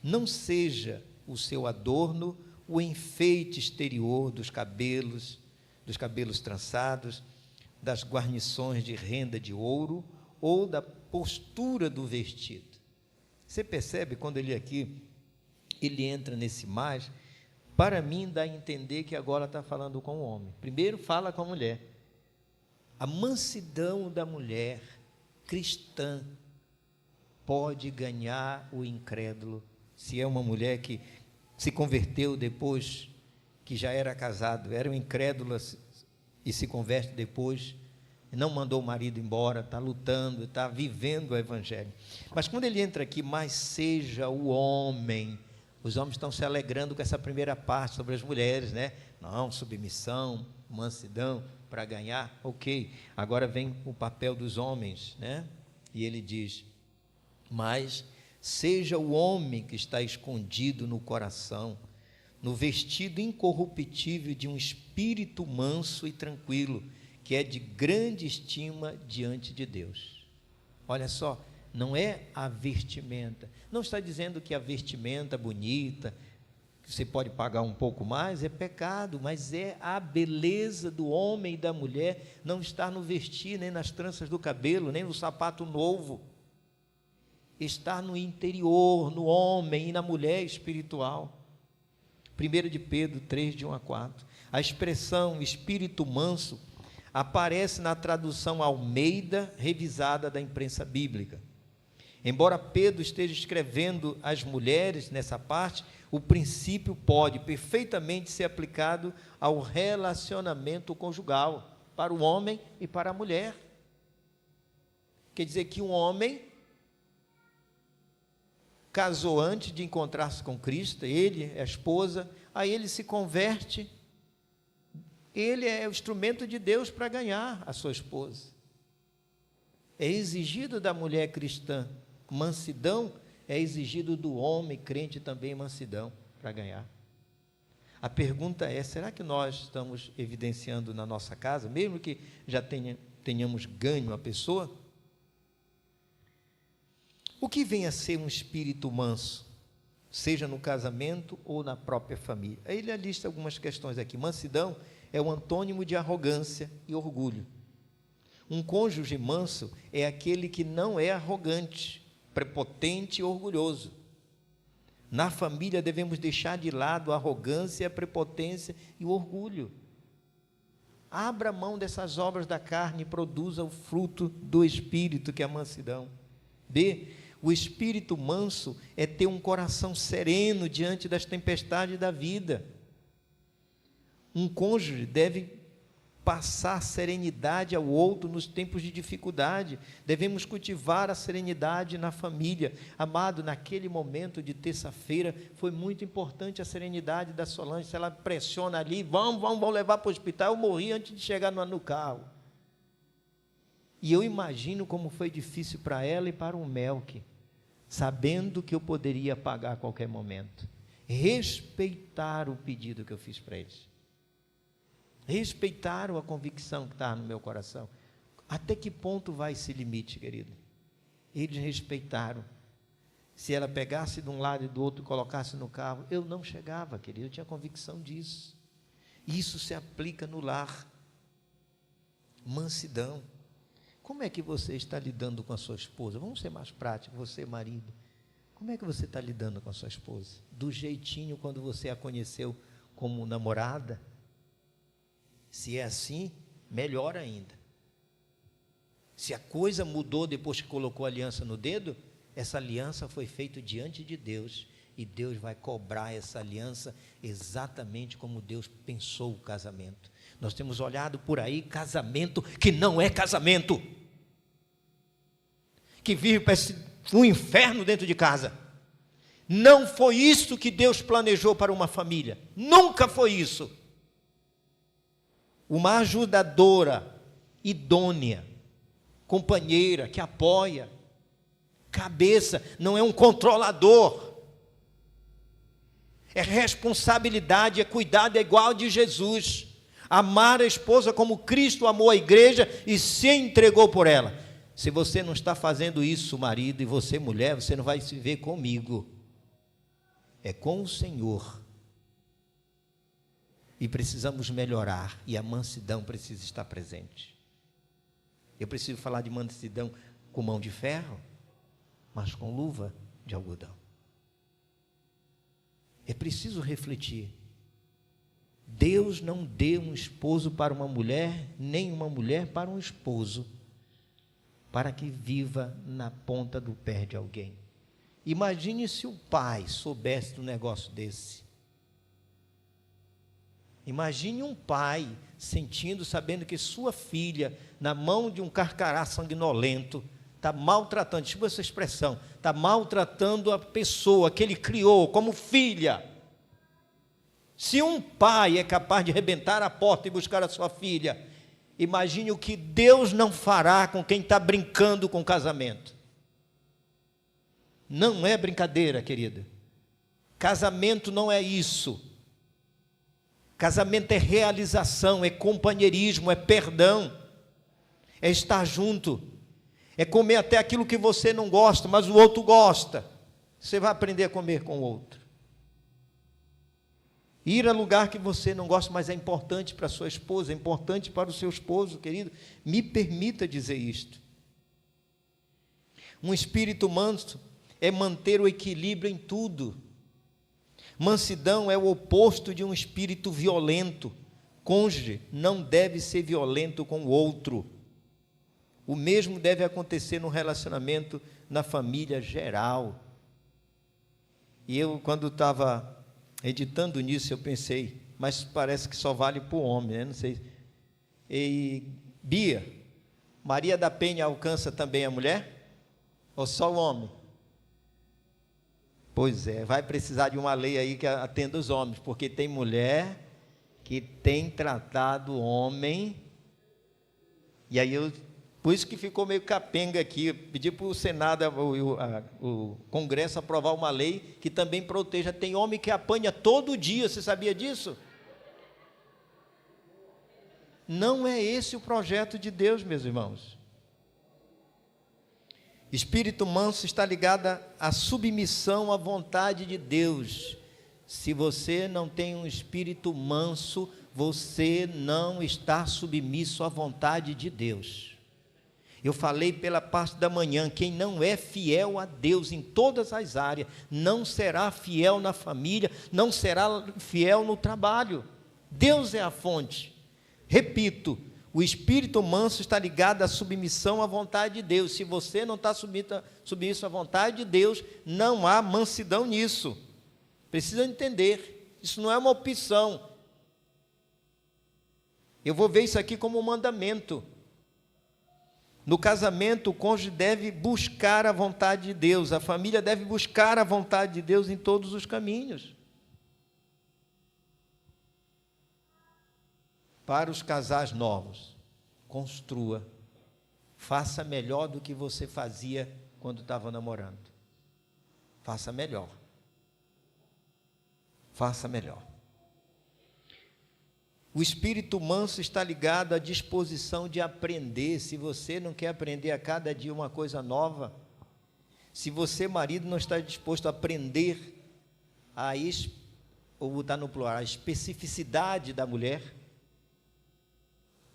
Não seja o seu adorno o enfeite exterior dos cabelos trançados, das guarnições de renda de ouro ou da postura do vestido. Você percebe quando ele entra nesse mais? Para mim dá a entender que agora está falando com o homem. Primeiro fala com a mulher. A mansidão da mulher cristã pode ganhar o incrédulo. Se é uma mulher que se converteu depois que já era casado, era um incrédulo e se converte depois, não mandou o marido embora, está lutando, está vivendo o evangelho. Mas quando ele entra aqui, mas seja o homem, os homens estão se alegrando com essa primeira parte sobre as mulheres, né? Não, submissão, mansidão, para ganhar, ok. Agora vem o papel dos homens, né? E ele diz, mas seja o homem que está escondido no coração, no vestido incorruptível de um espírito manso e tranquilo, que é de grande estima diante de Deus. Olha só, não é a vestimenta. Não está dizendo que a vestimenta bonita, que você pode pagar um pouco mais, é pecado, mas é a beleza do homem e da mulher, não está no vestir, nem nas tranças do cabelo, nem no sapato novo. Está no interior, no homem e na mulher espiritual. 1 de Pedro 3, de 1 a 4. A expressão espírito manso aparece na tradução Almeida, revisada da imprensa bíblica. Embora Pedro esteja escrevendo às mulheres nessa parte, o princípio pode perfeitamente ser aplicado ao relacionamento conjugal, para o homem e para a mulher. Quer dizer que um homem casou antes de encontrar-se com Cristo, ele é a esposa, aí ele se converte, ele é o instrumento de Deus para ganhar a sua esposa. É exigido da mulher cristã mansidão, é exigido do homem crente também mansidão para ganhar. A pergunta é, será que nós estamos evidenciando na nossa casa, mesmo que já tenhamos ganho a pessoa? O que vem a ser um espírito manso, seja no casamento ou na própria família? Aí ele lista algumas questões aqui. Mansidão é o antônimo de arrogância e orgulho. Um cônjuge manso é aquele que não é arrogante, prepotente e orgulhoso. Na família devemos deixar de lado a arrogância, a prepotência e o orgulho. Abra mão dessas obras da carne e produza o fruto do Espírito, que é a mansidão. B. O espírito manso é ter um coração sereno diante das tempestades da vida. Um cônjuge deve passar serenidade ao outro nos tempos de dificuldade. Devemos cultivar a serenidade na família. Amado, naquele momento de terça-feira, foi muito importante a serenidade da Solange. Se ela pressiona ali, vamos levar para o hospital, eu morri antes de chegar no carro. E eu imagino como foi difícil para ela e para o Melk, sabendo que eu poderia pagar a qualquer momento. Respeitar o pedido que eu fiz para eles. Respeitaram a convicção que estava no meu coração. Até que ponto vai esse limite, querido? Eles respeitaram. Se ela pegasse de um lado e do outro e colocasse no carro, eu não chegava, querido, eu tinha convicção disso. Isso se aplica no lar. Mansidão. Como é que você está lidando com a sua esposa? Vamos ser mais práticos, você marido. Como é que você está lidando com a sua esposa? Do jeitinho quando você a conheceu como namorada? Se é assim, melhor ainda. Se a coisa mudou depois que colocou a aliança no dedo, essa aliança foi feita diante de Deus, e Deus vai cobrar essa aliança exatamente como Deus pensou o casamento. Nós temos olhado por aí casamento que não é casamento, que vive um inferno dentro de casa. Não foi isso que Deus planejou para uma família, nunca foi isso. Uma ajudadora, idônea, companheira, que apoia, cabeça, não é um controlador. É responsabilidade, é cuidado, é igual de Jesus. Amar a esposa como Cristo amou a igreja e se entregou por ela. Se você não está fazendo isso, marido, e você, mulher, você não vai se ver comigo. É com o Senhor. E precisamos melhorar, e a mansidão precisa estar presente. Eu preciso falar de mansidão com mão de ferro, mas com luva de algodão. É preciso refletir. Deus não deu um esposo para uma mulher, nem uma mulher para um esposo, para que viva na ponta do pé de alguém. Imagine se o pai soubesse de um negócio desse. Imagine um pai sentindo, sabendo que sua filha, na mão de um carcará sanguinolento, está maltratando, desculpa essa expressão, está maltratando a pessoa que ele criou como filha. Se um pai é capaz de arrebentar a porta e buscar a sua filha, imagine o que Deus não fará com quem está brincando com o casamento. Não é brincadeira, querida. Casamento não é isso. Casamento é realização, é companheirismo, é perdão, é estar junto, é comer até aquilo que você não gosta, mas o outro gosta. Você vai aprender a comer com o outro. Ir a lugar que você não gosta, mas é importante para a sua esposa, é importante para o seu esposo, querido. Me permita dizer isto. Um espírito manso é manter o equilíbrio em tudo. Mansidão é o oposto de um espírito violento. Cônjuge não deve ser violento com o outro. O mesmo deve acontecer no relacionamento na família geral. E eu, quando estava editando nisso, eu pensei, mas parece que só vale para o homem, né? Não sei. E Bia, Maria da Penha alcança também a mulher? Ou só o homem? Pois é, vai precisar de uma lei aí que atenda os homens, porque tem mulher que tem tratado o homem, e aí por isso que ficou meio capenga aqui, eu pedi para o Senado, o Congresso aprovar uma lei que também proteja, tem homem que apanha todo dia, você sabia disso? Não é esse o projeto de Deus, meus irmãos. Espírito manso está ligado à submissão à vontade de Deus. Se você não tem um espírito manso, você não está submisso à vontade de Deus. Eu falei pela parte da manhã, quem não é fiel a Deus em todas as áreas, não será fiel na família, não será fiel no trabalho. Deus é a fonte. Repito, o espírito manso está ligado à submissão à vontade de Deus. Se você não está submisso à vontade de Deus, não há mansidão nisso. Precisa entender, isso não é uma opção. Eu vou ver isso aqui como um mandamento. No casamento, o cônjuge deve buscar a vontade de Deus, a família deve buscar a vontade de Deus em todos os caminhos. Para os casais novos, construa, faça melhor do que você fazia quando estava namorando. Faça melhor. Faça melhor. O espírito manso está ligado à disposição de aprender. Se você não quer aprender a cada dia uma coisa nova, se você, marido, não está disposto a aprender ou botar no plural, a especificidade da mulher,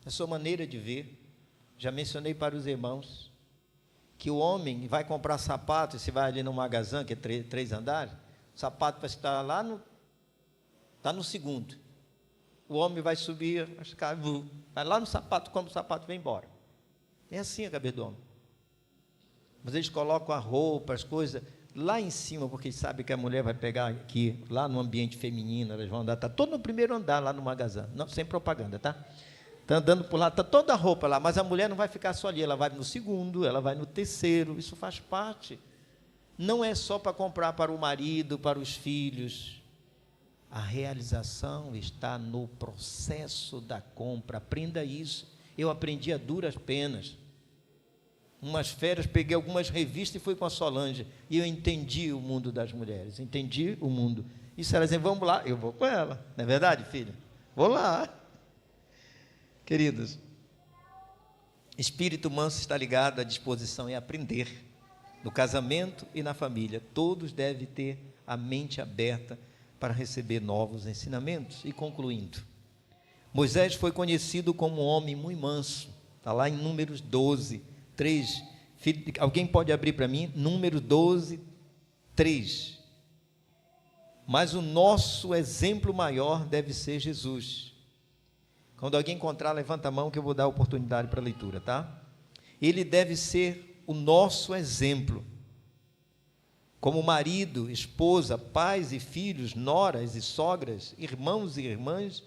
a sua maneira de ver, já mencionei para os irmãos, que o homem vai comprar sapato, e se vai ali no Magazan, que é 3 andares, o sapato vai estar lá está no segundo. O homem vai subir, vai lá no sapato, compra o sapato e vai embora. É assim a cabeça do homem. Mas eles colocam a roupa, as coisas lá em cima, porque eles sabem que a mulher vai pegar aqui, lá no ambiente feminino, elas vão andar, está todo no primeiro andar lá no Magazan, não, sem propaganda, tá? Está andando por lá, está toda a roupa lá, mas a mulher não vai ficar só ali, ela vai no segundo, ela vai no terceiro, isso faz parte. Não é só para comprar para o marido, para os filhos. A realização está no processo da compra. Aprenda isso. Eu aprendi a duras penas. Umas férias, peguei algumas revistas e fui com a Solange. E eu entendi o mundo das mulheres. Entendi o mundo. E se ela dizer, vamos lá, eu vou com ela. Não é verdade, filha? Vou lá. Queridos, espírito manso está ligado à disposição em aprender. No casamento e na família, todos devem ter a mente aberta para receber novos ensinamentos. E concluindo, Moisés foi conhecido como um homem muito manso, está lá em Números 12, 3, alguém pode abrir para mim? Números 12, 3, mas o nosso exemplo maior deve ser Jesus. Quando alguém encontrar, levanta a mão que eu vou dar oportunidade para a leitura, tá? Ele deve ser o nosso exemplo, como marido, esposa, pais e filhos, noras e sogras, irmãos e irmãs,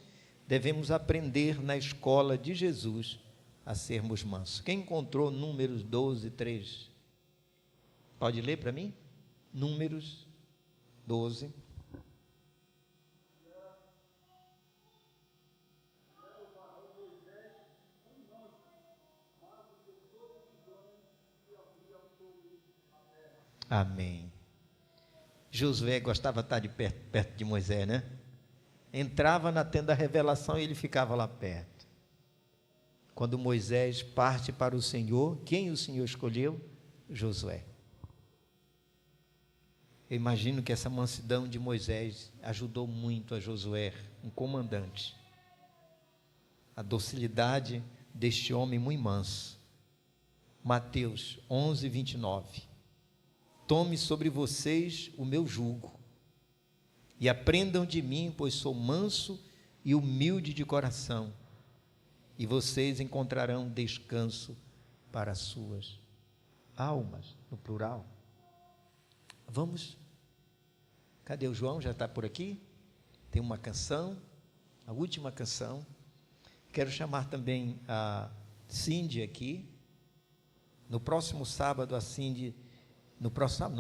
devemos aprender na escola de Jesus a sermos mansos. Quem encontrou Números 12, 3? Pode ler para mim? Números 12. Amém. Josué gostava de estar perto de Moisés, né? Entrava na tenda da revelação e ele ficava lá perto. Quando Moisés parte para o Senhor, quem o Senhor escolheu? Josué. Eu imagino que essa mansidão de Moisés ajudou muito a Josué, um comandante. A docilidade deste homem muito manso. Mateus 11, 29. Tome sobre vocês o meu jugo e aprendam de mim, pois sou manso e humilde de coração, e vocês encontrarão descanso para as suas almas, no plural. Vamos. Cadê o João? Já está por aqui? Tem uma canção, a última canção. Quero chamar também a Cindy aqui. No próximo sábado, a Cindy, no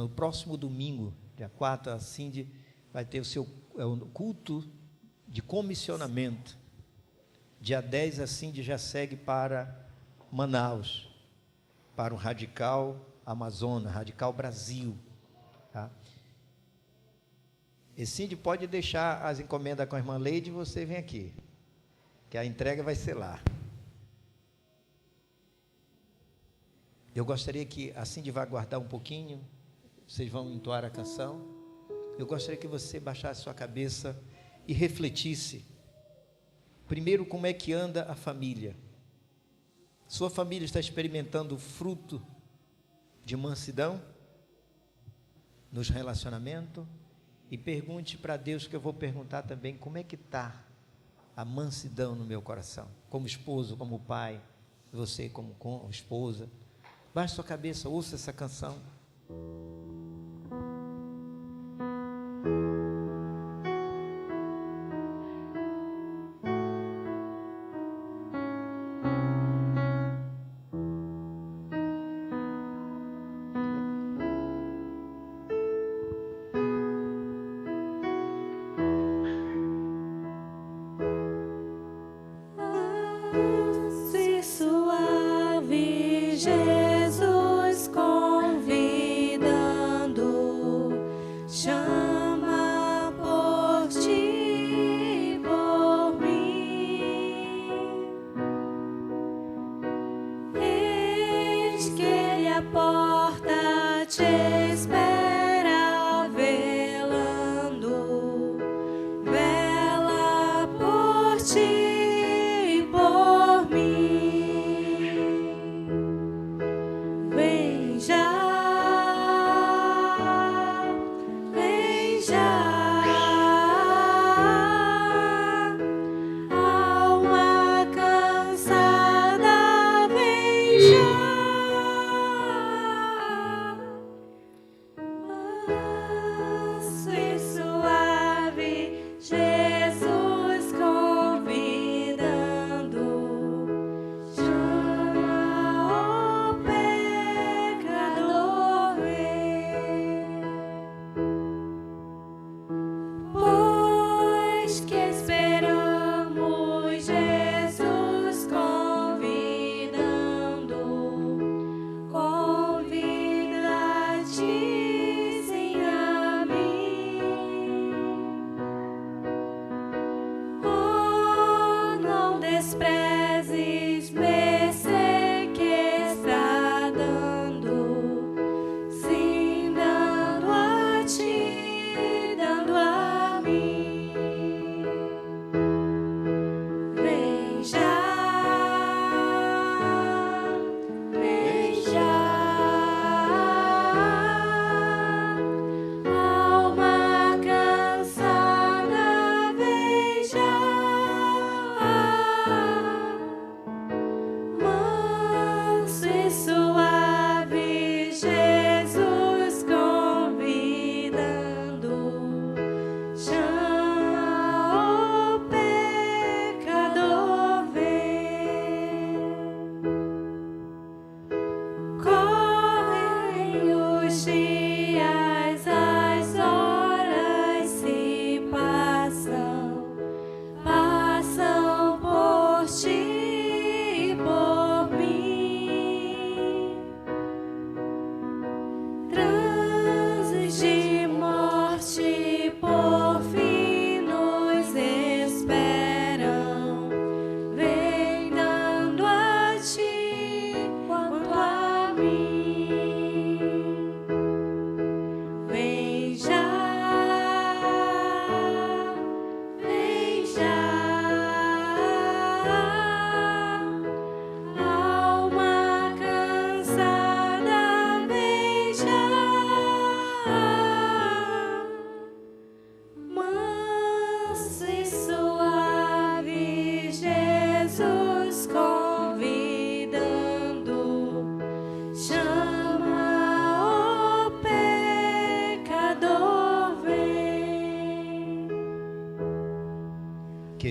próximo domingo, dia 4, a Cindy vai ter o seu culto de comissionamento. Dia 10, a Cindy já segue para Manaus, para o Radical Amazonas, Radical Brasil. Tá? E Cindy, pode deixar as encomendas com a irmã Leide e você vem aqui, que a entrega vai ser lá. Eu gostaria que a Cindy vá aguardar um pouquinho, vocês vão entoar a canção. Eu gostaria que você baixasse sua cabeça e refletisse. Primeiro, como é que anda a família? Sua família está experimentando o fruto de mansidão nos relacionamentos? E pergunte para Deus, que eu vou perguntar também, como é que está a mansidão no meu coração? Como esposo, como pai, você como esposa. Baixe sua cabeça, ouça essa canção. Se suave Jesus convidando, chama por ti, por mim. Eis que Ele a porta te espera, velando, vela por ti.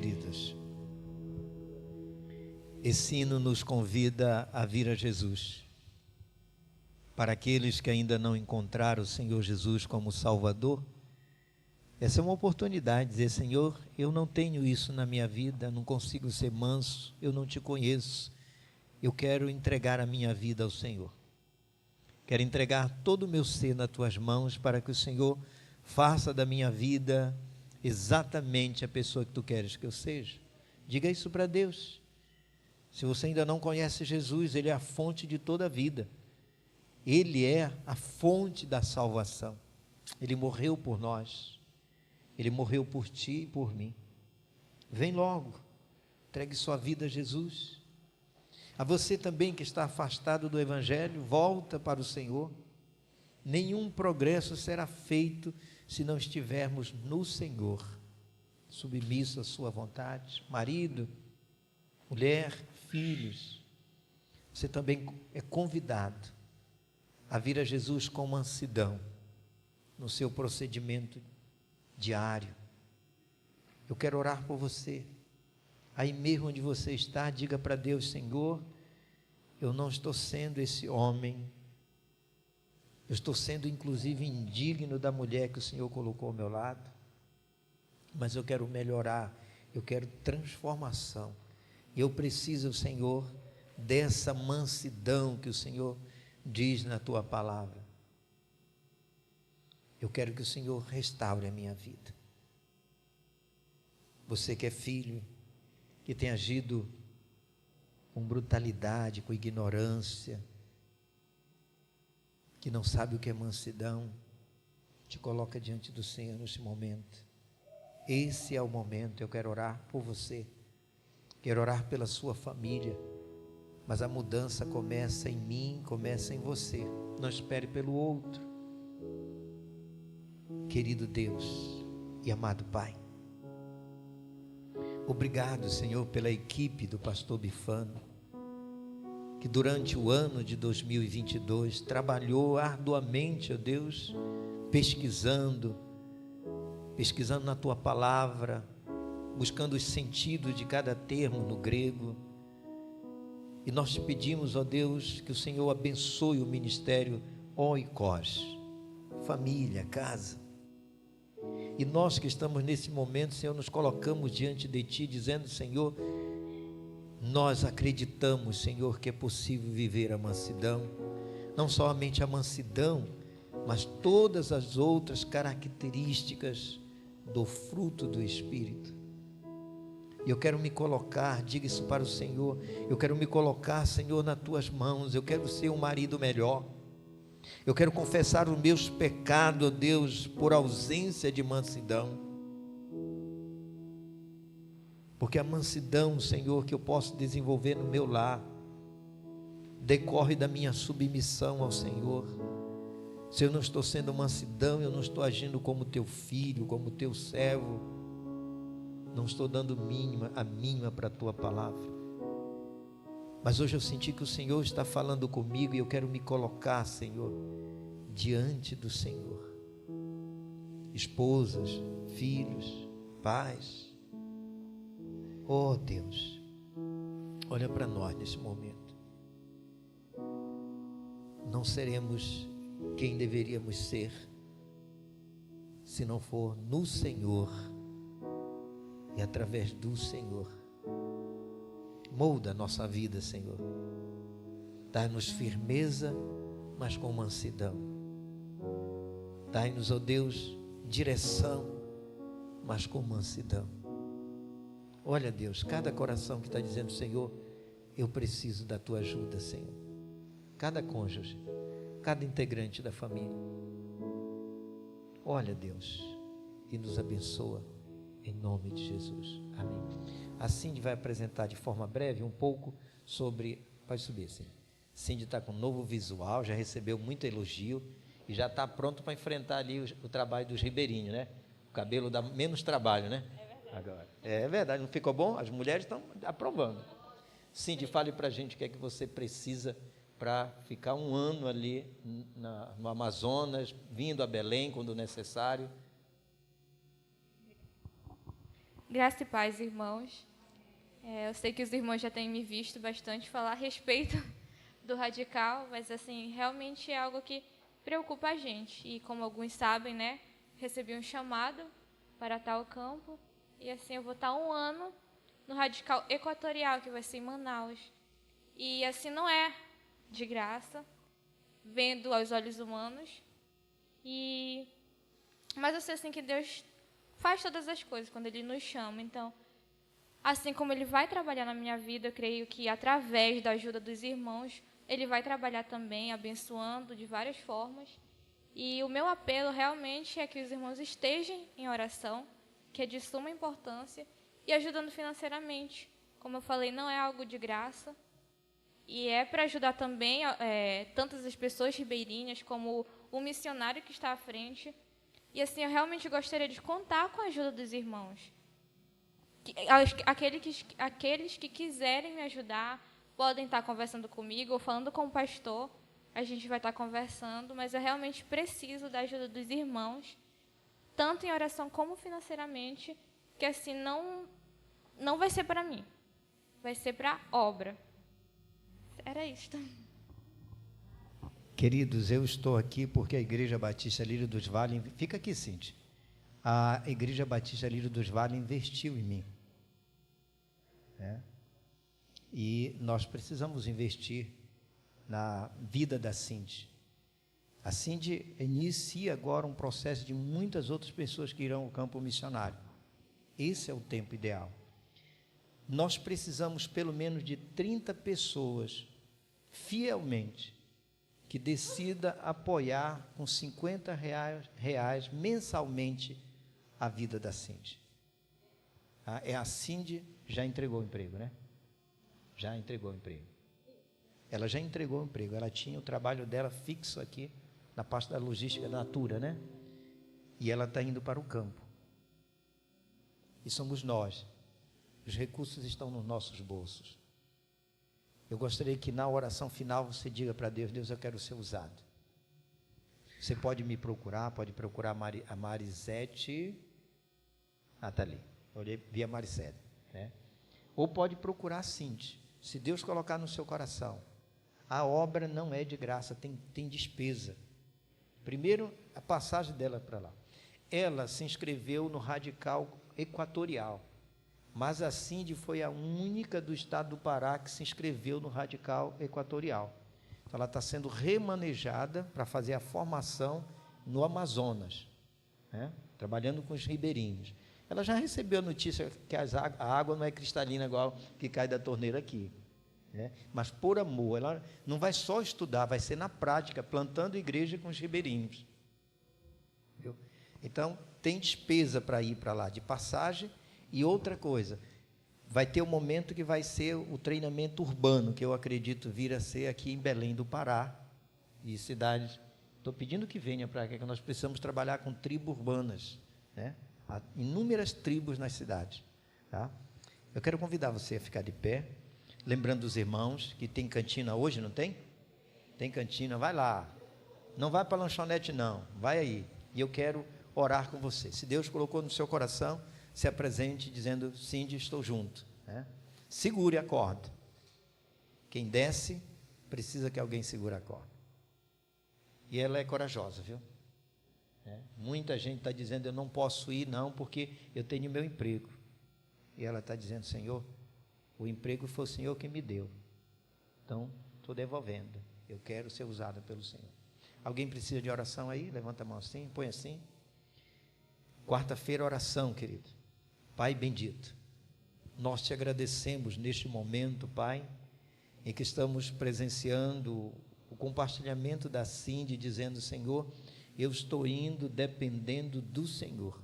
queridos, esse hino nos convida a vir a Jesus. Para aqueles que ainda não encontraram o Senhor Jesus como Salvador, essa é uma oportunidade de dizer: Senhor, eu não tenho isso na minha vida, não consigo ser manso, eu não te conheço, eu quero entregar a minha vida ao Senhor. Quero entregar todo o meu ser nas tuas mãos para que o Senhor faça da minha vida exatamente a pessoa que tu queres que eu seja. Diga isso para Deus. Se você ainda não conhece Jesus, Ele é a fonte de toda a vida. Ele é a fonte da salvação. Ele morreu por nós. Ele morreu por ti e por mim. Vem logo, entregue sua vida a Jesus. A você também que está afastado do Evangelho, volta para o Senhor. Nenhum progresso será feito se não estivermos no Senhor, submisso à sua vontade. Marido, mulher, filhos, você também é convidado a vir a Jesus com mansidão no seu procedimento diário. Eu quero orar por você. Aí mesmo onde você está, diga para Deus: Senhor, eu não estou sendo esse homem, eu estou sendo inclusive indigno da mulher que o Senhor colocou ao meu lado, mas eu quero melhorar, eu quero transformação. Eu preciso, Senhor, dessa mansidão que o Senhor diz na tua palavra. Eu quero que o Senhor restaure a minha vida. Você que é filho, que tem agido com brutalidade, com ignorância, que não sabe o que é mansidão, te coloca diante do Senhor nesse momento. Esse é o momento. Eu quero orar por você, quero orar pela sua família, mas a mudança começa em mim, começa em você. Não espere pelo outro. Querido Deus e amado Pai, obrigado, Senhor, pela equipe do pastor Bifano, que durante o ano de 2022 trabalhou arduamente, ó Deus, pesquisando na tua palavra, buscando os sentidos de cada termo no grego. E nós te pedimos, ó Deus, que o Senhor abençoe o ministério Oikos, família, casa. E nós que estamos nesse momento, Senhor, nos colocamos diante de Ti, dizendo: Senhor, nós acreditamos, Senhor, que é possível viver a mansidão. Não somente a mansidão, mas todas as outras características do fruto do Espírito. E eu quero me colocar, diga isso para o Senhor, eu quero me colocar, Senhor, nas Tuas mãos. Eu quero ser um marido melhor. Eu quero confessar os meus pecados, ó Deus, por ausência de mansidão. Porque a mansidão, Senhor, que eu posso desenvolver no meu lar, decorre da minha submissão ao Senhor. Se eu não estou sendo mansidão, eu não estou agindo como Teu filho, como Teu servo, não estou dando a mínima para a Tua palavra. Mas hoje eu senti que o Senhor está falando comigo e eu quero me colocar, Senhor, diante do Senhor. Esposas, filhos, pais. Oh Deus, olha para nós nesse momento. Não seremos quem deveríamos ser se não for no Senhor e através do Senhor. Molda a nossa vida, Senhor. Dá-nos firmeza, mas com mansidão. Dai-nos, ó Deus, direção, mas com mansidão. Olha, Deus, cada coração que está dizendo: Senhor, eu preciso da Tua ajuda, Senhor. Cada cônjuge, cada integrante da família. Olha, Deus, e nos abençoa em nome de Jesus. Amém. A Cindy vai apresentar de forma breve um pouco sobre... Pode subir, Cindy. Cindy está com um novo visual, já recebeu muito elogio e já está pronto para enfrentar ali o trabalho dos ribeirinhos, né? O cabelo dá menos trabalho, né? É verdade. Agora. É verdade, não ficou bom? As mulheres estão aprovando. Cindy, fale para a gente o que é que você precisa para ficar um ano ali no Amazonas, vindo a Belém quando necessário. Graça e paz, irmãos. Eu sei que os irmãos já têm me visto bastante falar a respeito do radical, mas assim, realmente é algo que preocupa a gente. E como alguns sabem, né, recebi um chamado para tal campo, e assim eu vou estar 1 ano no radical equatorial, que vai ser em Manaus. E assim não é de graça, vendo aos olhos humanos. Mas eu sei assim que Deus faz todas as coisas quando Ele nos chama. Então, assim como Ele vai trabalhar na minha vida, eu creio que através da ajuda dos irmãos, Ele vai trabalhar também, abençoando de várias formas. E o meu apelo realmente é que os irmãos estejam em oração, que é de suma importância, e ajudando financeiramente. Como eu falei, não é algo de graça. E é para ajudar também tantas as pessoas ribeirinhas como o missionário que está à frente. E assim, eu realmente gostaria de contar com a ajuda dos irmãos. Aqueles que quiserem me ajudar podem estar conversando comigo ou falando com o pastor. A gente vai estar conversando, mas eu realmente preciso da ajuda dos irmãos, tanto em oração como financeiramente, que assim não vai ser para mim, vai ser para a obra. Era isto. Queridos, eu estou aqui porque a Igreja Batista Lírio dos Vales, fica aqui, Cintia, a Igreja Batista Lírio dos Vales investiu em mim. E nós precisamos investir na vida da Cindy. A Cindy inicia agora um processo de muitas outras pessoas que irão ao campo missionário. Esse é o tempo ideal. Nós precisamos pelo menos de 30 pessoas, fielmente, que decida apoiar com R$50 mensalmente a vida da Cindy. A Cindy já entregou o emprego, né? Já entregou o emprego. Ela já entregou o emprego. Ela tinha o trabalho dela fixo aqui, na parte da logística da Natura, né? E ela está indo para o campo. E somos nós. Os recursos estão nos nossos bolsos. Eu gostaria que na oração final você diga para Deus: Deus, eu quero ser usado. Você pode me procurar, pode procurar a Marisete. Está ali. Olhei, vi a Maricete, né? Ou pode procurar a Cindy. Se Deus colocar no seu coração, a obra não é de graça, tem despesa. Primeiro, a passagem dela para lá. Ela se inscreveu no Radical Equatorial, mas a Cindy foi a única do estado do Pará que se inscreveu no Radical Equatorial. Então, ela está sendo remanejada para fazer a formação no Amazonas, né? Trabalhando com os ribeirinhos. Ela já recebeu a notícia que a água não é cristalina igual que cai da torneira aqui, né? Mas por amor, ela não vai só estudar, vai ser na prática, plantando igreja com os ribeirinhos. Viu? Então, tem despesa para ir para lá, de passagem. E outra coisa, vai ter um momento que vai ser o treinamento urbano, que eu acredito vir a ser aqui em Belém do Pará, e cidades. Estou pedindo que venha para cá, que nós precisamos trabalhar com tribos urbanas, né? Há inúmeras tribos nas cidades, tá? Eu quero convidar você a ficar de pé, lembrando dos irmãos que tem cantina hoje, não tem? Tem cantina, vai lá. Não vai para a lanchonete não, vai aí. E eu quero orar com você. Se Deus colocou no seu coração, se apresente dizendo: Cindy, estou junto, né? Segure a corda. Quem desce, precisa que alguém segure a corda. E ela é corajosa, viu? Muita gente está dizendo: eu não posso ir não, porque eu tenho meu emprego. E ela está dizendo: Senhor, o emprego foi o Senhor que me deu, então estou devolvendo, eu quero ser usada pelo Senhor. Alguém precisa de oração aí? Levanta a mão assim, põe assim. Quarta-feira, oração, querido. Pai bendito, nós te agradecemos neste momento, Pai, em que estamos presenciando o compartilhamento da Cindy, dizendo: Senhor, eu estou indo dependendo do Senhor.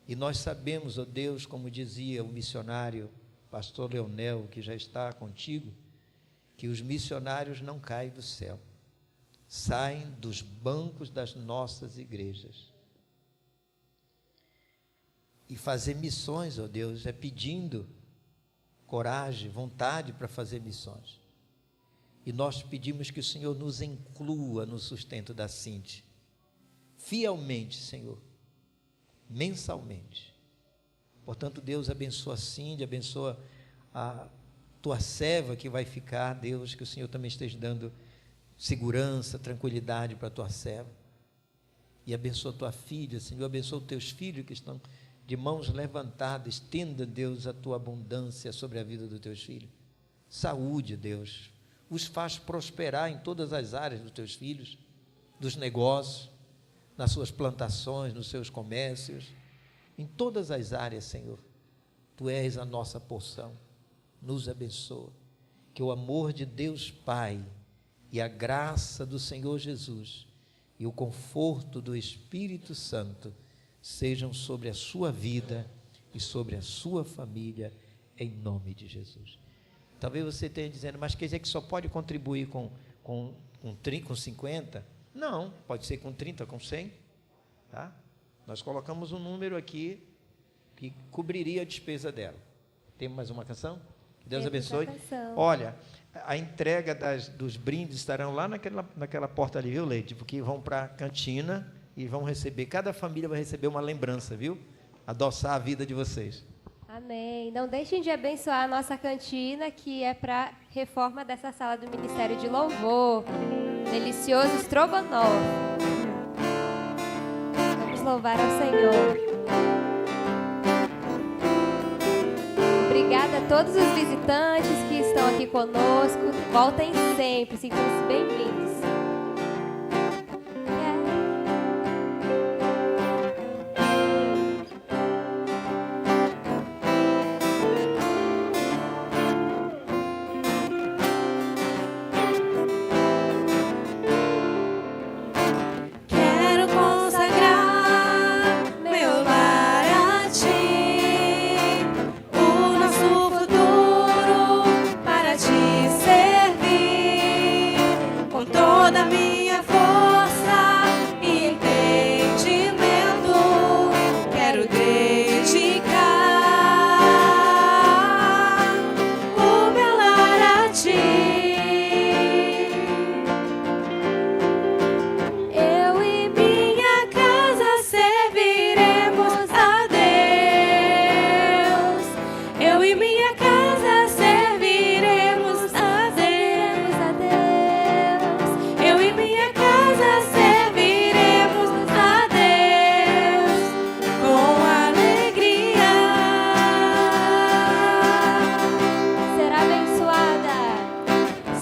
E nós sabemos, ó Deus, como dizia o missionário pastor Leonel, que já está contigo, que os missionários não caem do céu, saem dos bancos das nossas igrejas. E fazer missões, ó Deus, é pedindo coragem, vontade para fazer missões. E nós pedimos que o Senhor nos inclua no sustento da Cindy, fielmente, Senhor, mensalmente. Portanto, Deus abençoa a Cindy, abençoa a tua serva que vai ficar, Deus, que o Senhor também esteja dando segurança, tranquilidade para a tua serva. E abençoa a tua filha, Senhor, abençoa os teus filhos que estão de mãos levantadas. Estenda, Deus, a tua abundância sobre a vida dos teus filhos. Saúde, Deus, os faz prosperar em todas as áreas dos teus filhos, dos negócios, nas suas plantações, nos seus comércios, em todas as áreas, Senhor. Tu és a nossa porção. Nos abençoa. Que o amor de Deus Pai e a graça do Senhor Jesus e o conforto do Espírito Santo sejam sobre a sua vida e sobre a sua família, em nome de Jesus. Talvez você esteja dizendo, mas quer dizer que só pode contribuir com 50? Não, pode ser com 30, com 100, tá? Nós colocamos um número aqui que cobriria a despesa dela. Tem mais uma canção? Deus abençoe. Olha, a entrega dos brindes estarão lá naquela porta ali, viu, Leide? Porque vão para a cantina e vão receber, cada família vai receber uma lembrança, viu? Adoçar a vida de vocês. Amém. Não deixem de abençoar a nossa cantina, que é para reforma dessa sala do Ministério de Louvor. Delicioso estrogonofe. Vamos louvar ao Senhor. Obrigada a todos os visitantes que estão aqui conosco. Voltem sempre, sintam-se bem-vindos.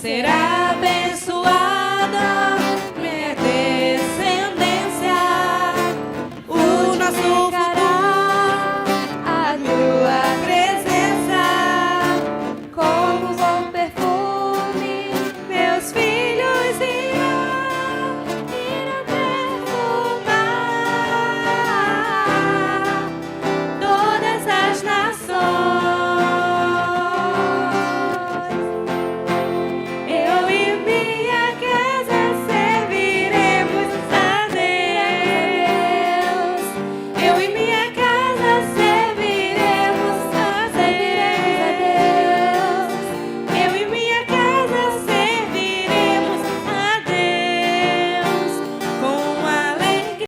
Será